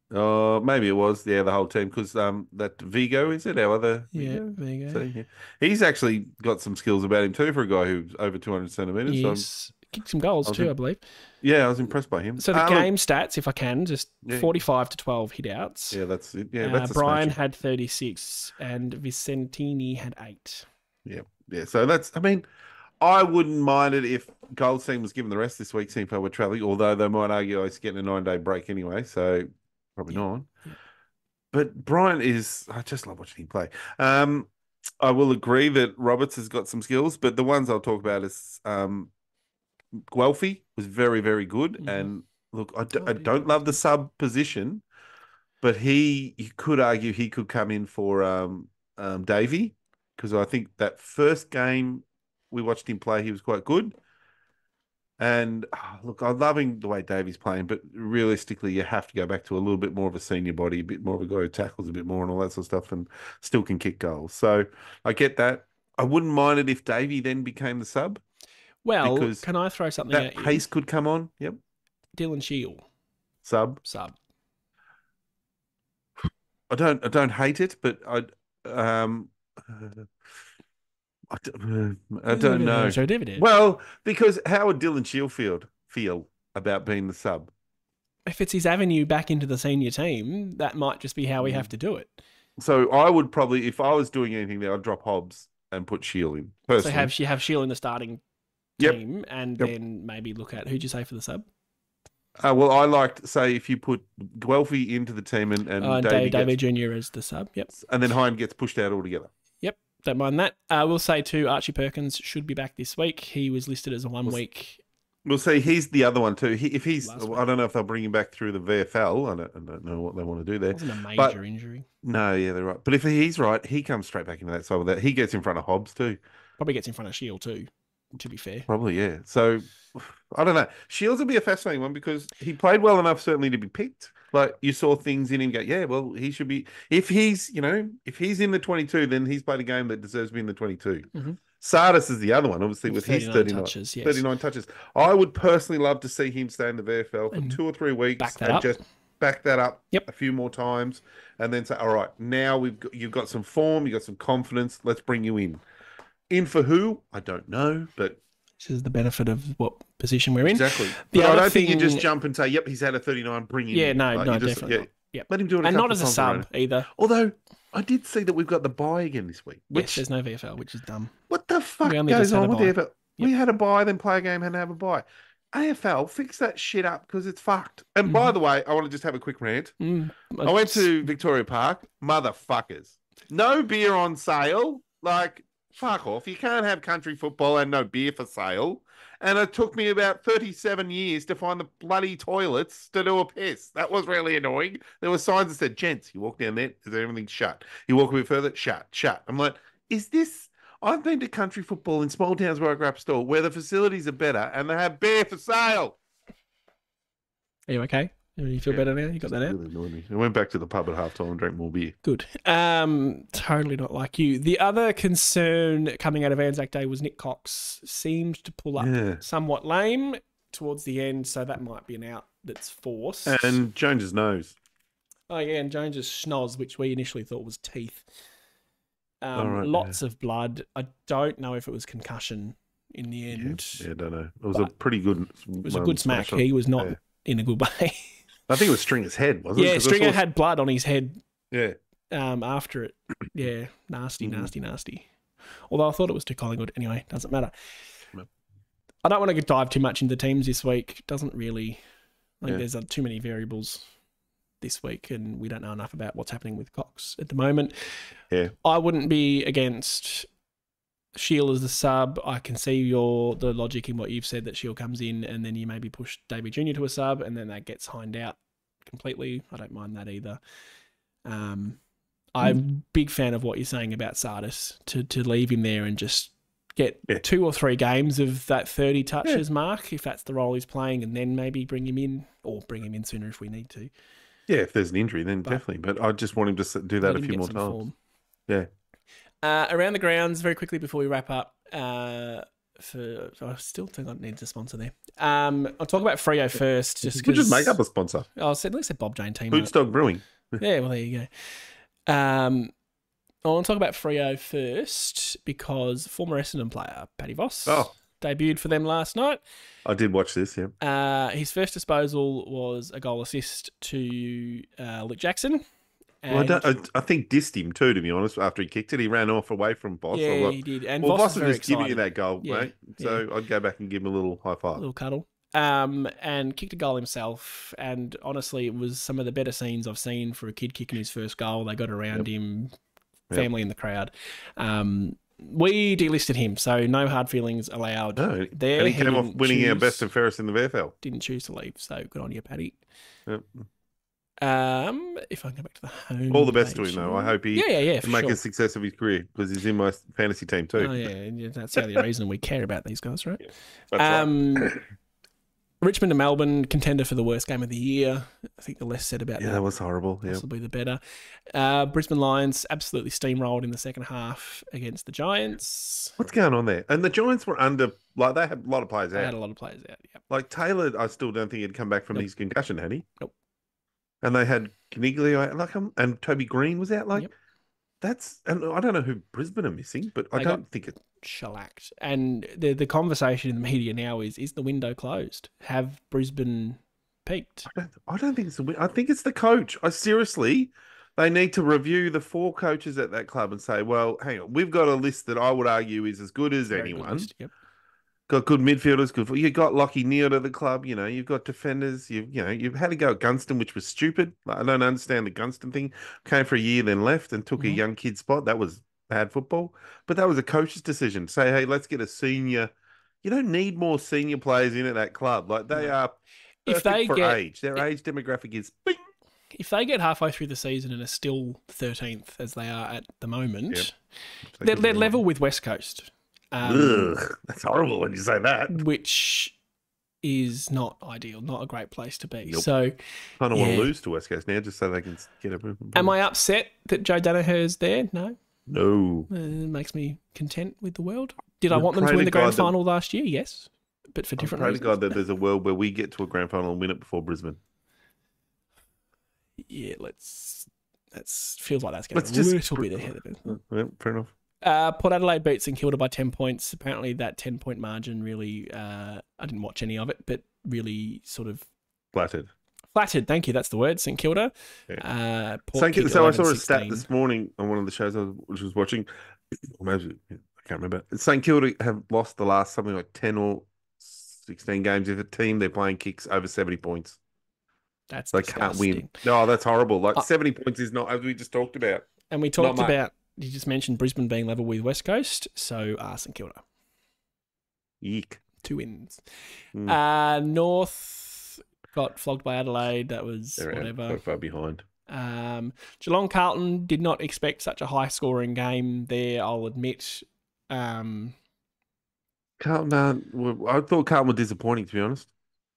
S4: Maybe it was, the whole team, because that Vigo, is it, our other
S3: Vigo.
S4: So, he's actually got some skills about him too for a guy who's over 200 centimetres.
S3: Yes, so kicked some goals too, I believe.
S4: Yeah, I was impressed by him.
S3: So the game stats, if I can, just 45 to 12 hit-outs.
S4: Yeah, that's it. Yeah, that's
S3: Brian had 36 and Vicentini had 8.
S4: Yeah, so that's, I mean, I wouldn't mind it if Goldstein was given the rest this week, seeing how we're travelling, although they might argue he's getting a 9-day break anyway, so... Probably not. Yeah. But Brian I just love watching him play. I will agree that Roberts has got some skills, but the ones I'll talk about is Guelphy was very, very good. Mm-hmm. And look, I don't love the sub position, but you could argue he could come in for Davey, because I think that first game we watched him play, he was quite good. And look, I'm loving the way Davey's playing, but realistically, you have to go back to a little bit more of a senior body, a bit more of a guy who tackles a bit more and all that sort of stuff, and still can kick goals. So I get that. I wouldn't mind it if Davey then became the sub.
S3: Well, can I throw something at you?
S4: That pace could come on. Yep.
S3: Dylan Shield.
S4: Sub. I don't hate it, but I don't know.
S3: So dividend.
S4: Well, because how would Dylan Shielfield feel about being the sub?
S3: If it's his avenue back into the senior team, that might just be how we have to do it.
S4: So I would probably, if I was doing anything there, I'd drop Hobbs and put Shield in. Personally.
S3: So have Shield in the starting team, and then maybe look at who'd you say for the sub?
S4: Well, I liked, say, if you put Guelphy into the team and
S3: Davey Jr. as the sub. Yep.
S4: And then Hine gets pushed out altogether.
S3: Yep. Don't mind that. We'll say too, Archie Perkins should be back this week. He was listed as a 1 week.
S4: We'll see. He's the other one too. I don't know if they'll bring him back through the VFL. I don't know what they want to do there.
S3: It wasn't a major injury.
S4: No, yeah, they're right. But if he's right, he comes straight back into that side with that. He gets in front of Hobbs too.
S3: Probably gets in front of Shield too, to be fair.
S4: Probably, yeah. So I don't know. Shields will be a fascinating one because he played well enough certainly to be picked. Like you saw things in him go, yeah, well, he should be. If he's in the 22, then he's played a game that deserves to be in the 22.
S3: Mm-hmm.
S4: Sardis is the other one, obviously, with his 39
S3: touches. Yes.
S4: 39 touches. I would personally love to see him stay in the VFL for 2 or 3 weeks just back that up a few more times and then say, all right, now you've got some form, you've got some confidence, let's bring you in. In for who? I don't know, but
S3: this is the benefit of what position we're in.
S4: Exactly. But I don't think you just jump and say, yep, he's had a 39, bring him in.
S3: Yeah, no, definitely not. Yep.
S4: Let him do it
S3: and not as a sub either.
S4: Although I did see that we've got the bye again this week.
S3: Yes, there's no VFL, which is dumb.
S4: What the fuck goes on with the VFL? We had a bye, then play a game, and have a bye. AFL, fix that shit up because it's fucked. And by the way, I want to just have a quick rant. I went to Victoria Park. Motherfuckers. No beer on sale. Like, fuck off. You can't have country football and no beer for sale. And it took me about 37 years to find the bloody toilets to do a piss. That was really annoying. There were signs that said, gents, you walk down there, everything's shut. You walk a bit further, shut. I'm like, is this... I've been to country football in small towns where I grew up store where the facilities are better and they have beer for sale.
S3: Are you okay? You feel better now? You got that out?
S4: Really annoyed me. I went back to the pub at halftime and drank more beer.
S3: Good. Totally not like you. The other concern coming out of Anzac Day was Nick Cox seemed to pull up somewhat lame towards the end, so that might be an out that's forced.
S4: And Jones's nose.
S3: Oh, yeah, and Jones's schnoz, which we initially thought was teeth. Lots of blood. I don't know if it was concussion in the end.
S4: Yeah, I don't know. It was a pretty good...
S3: It was a good smack. He was not in a good way.
S4: I think it was Stringer's head, wasn't it?
S3: Yeah, Stringer had blood on his head.
S4: Yeah.
S3: After it. Yeah, nasty. Although I thought it was to Collingwood. Anyway, doesn't matter.
S4: No.
S3: I don't want to dive too much into teams this week. Doesn't really... I think there's too many variables this week and we don't know enough about what's happening with Cox at the moment.
S4: Yeah.
S3: I wouldn't be against Shield as the sub. I can see the logic in what you've said that Shield comes in and then you maybe push Davey Jr. to a sub and then that gets Hind out completely. I don't mind that either. I'm a big fan of what you're saying about Sardis to leave him there and just get 2 or 3 games of that 30 touches mark if that's the role he's playing and then maybe bring him in or bring him in sooner if we need to.
S4: Yeah, if there's an injury, then definitely. But I just want him to do that a few more times.
S3: Form.
S4: Yeah.
S3: Around the grounds, very quickly before we wrap up, I still think I need a sponsor there. I'll talk about Freo first.
S4: We'll just make up a sponsor.
S3: Let's say Bob Jane Team.
S4: Bootstock Brewing.
S3: Yeah, well, there you go. I want to talk about Freo first because former Essendon player, Paddy Voss, debuted for them last night.
S4: I did watch this, yeah.
S3: His first disposal was a goal assist to Luke Jackson.
S4: Well, I think dissed him too, to be honest, after he kicked it. He ran off away from Voss.
S3: Yeah, he did. And
S4: Voss was just giving you that goal, mate. So I'd go back and give him a little high five.
S3: A little cuddle. And kicked a goal himself. And honestly, it was some of the better scenes I've seen for a kid kicking his first goal. They got around him, family in the crowd. We delisted him, so no hard feelings allowed.
S4: No,
S3: there.
S4: And he came off winning our best and fairest in the VFL.
S3: Didn't choose to leave, so good on you, Paddy.
S4: Yep.
S3: If I can go back to the home,
S4: all the best to him, though. I hope he
S3: can
S4: make a success of his career because he's in my fantasy team too.
S3: Oh yeah, that's the only reason we care about these guys, right?
S4: Yeah, that's right.
S3: Richmond and Melbourne, contender for the worst game of the year. I think the less said about that.
S4: Yeah, that was horrible. Yeah.
S3: Possibly the better. Brisbane Lions absolutely steamrolled in the second half against the Giants.
S4: What's going on there? And the Giants were under, like, they had a lot of players out.
S3: They had a lot of players out, yeah.
S4: Like Taylor, I still don't think he'd come back from his concussion, had he?
S3: Nope.
S4: And they had Caniglio out, like, and Toby Green was out. Like, that's, and I don't know who Brisbane are missing, but I don't think it.
S3: shellacked. And the conversation in the media now is the window closed? Have Brisbane peaked?
S4: I don't think it's I think it's the coach. They need to review the 4 coaches at that club and say, well, hang on, we've got a list that I would argue is as good as
S3: Very good
S4: anyone.
S3: list, yep.
S4: Got good midfielders, you got Lockie Neal to the club, you've got defenders, you've had to go at Gunston, which was stupid. I don't understand the Gunston thing. Came for a year, then left and took a young kid spot. That was bad football. But that was a coach's decision. Say, hey, let's get a senior. You don't need more senior players in at that club. Like they are perfect for age. Their age demographic is bing.
S3: If they get halfway through the season and are still 13th as they are at the moment,
S4: Yep.
S3: they're level with West Coast.
S4: Ugh, that's horrible when you say that.
S3: Which is not ideal, not a great place to be.
S4: Nope.
S3: So,
S4: Kind of want to lose to West Coast now just so they can get a move.
S3: Am I upset that Joe Danaher's there? No.
S4: No.
S3: It makes me content with the world. Did I want them to win the grand final last year? Yes. But for different reasons.
S4: I pray to God that there's a world where we get to a grand final and win it before Brisbane.
S3: Yeah, feels like that's going to be a little bit ahead of it.
S4: Yeah, fair enough.
S3: Port Adelaide beat St Kilda by 10 points. Apparently that 10-point margin really, I didn't watch any of it, but really sort of...
S4: Flattered,
S3: thank you, that's the word, St Kilda.
S4: Yeah.
S3: Port
S4: so I saw
S3: 11-16.
S4: a stat this morning on one of the shows I was watching. Or maybe, I can't remember. St Kilda have lost the last something like 10 or 16 games if a team they're playing kicks over 70 points.
S3: That's
S4: they
S3: disgusting.
S4: Can't win. No, that's horrible. Like 70 points is not, as we just talked about.
S3: And we talked about, you just mentioned Brisbane being level with West Coast, so St Kilda.
S4: Yeek.
S3: 2 wins. North got flogged by Adelaide. That was whatever.
S4: So far behind.
S3: Geelong Carlton did not expect such a high-scoring game there, I'll admit.
S4: Carlton, I thought Carlton were disappointing, to be honest.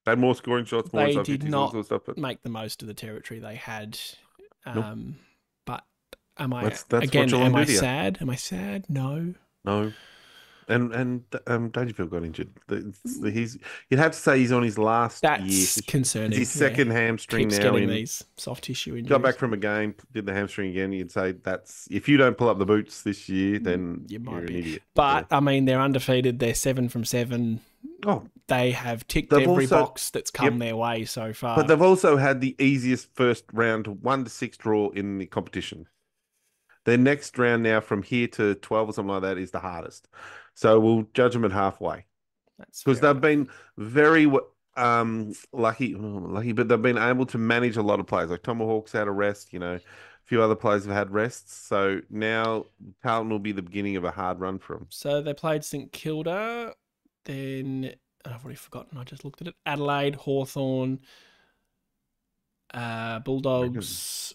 S4: They had more scoring shots, more
S3: they did not
S4: sort of stuff, but...
S3: make the most of the territory they had.
S4: Nope.
S3: But am I
S4: that's
S3: again? Am I sad? Am I sad? No.
S4: No. And Dangerfield got injured. You'd have to say he's on his last year.
S3: That's concerning.
S4: It's his second hamstring
S3: Keeps
S4: now.
S3: Getting these soft tissue injuries.
S4: Got back from a game, did the hamstring again. You'd say if you don't pull up the boots this year, then you're an idiot.
S3: But I mean, they're undefeated. They're 7 from 7.
S4: Oh,
S3: they have ticked every box that's come their way so far.
S4: But they've also had the easiest first round 1-6 draw in the competition. Their next round now from here to 12 or something like that is the hardest. So we'll judge them at halfway. Because they've been very lucky, but they've been able to manage a lot of players. Like Tomahawk's had a rest, a few other players have had rests. So now Carlton will be the beginning of a hard run for them.
S3: So they played St Kilda, then I've already forgotten. I just looked at it. Adelaide, Hawthorn, Bulldogs.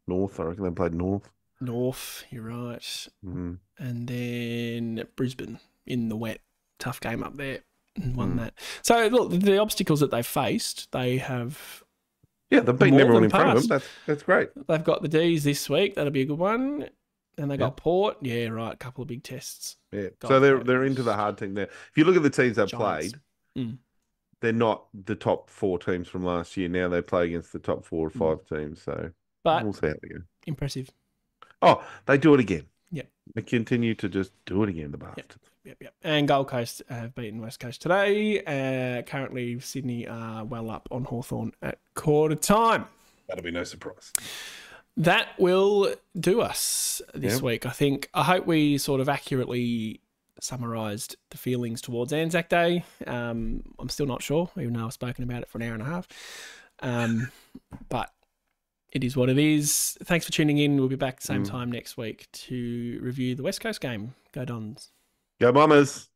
S4: North, I reckon they played North.
S3: North, you're right. Mm-hmm. And then Brisbane in the wet. Tough game up there. And won that. So, look, the obstacles that they've faced, they have...
S4: Yeah, they've beaten everyone in front of them. That's great.
S3: They've got the D's this week. That'll be a good one. And they got Port. Yeah, right. A couple of big tests.
S4: Yeah. So they're into the hard team there. If you look at the teams they've played, they're not the top 4 teams from last year. Now they play against the top 4 or 5 teams. So we'll see how they go.
S3: Impressive.
S4: Oh, they do it again.
S3: Yep.
S4: They continue to just do it again, the bastards.
S3: Yep. And Gold Coast have beaten West Coast today. Currently, Sydney are well up on Hawthorn at quarter time.
S4: That'll be no surprise.
S3: That will do us this week, I think. I hope we sort of accurately summarised the feelings towards Anzac Day. I'm still not sure, even though I've spoken about it for an hour and a half. But it is what it is. Thanks for tuning in. We'll be back same time next week to review the West Coast game. Go Dons.
S4: Go Bombers.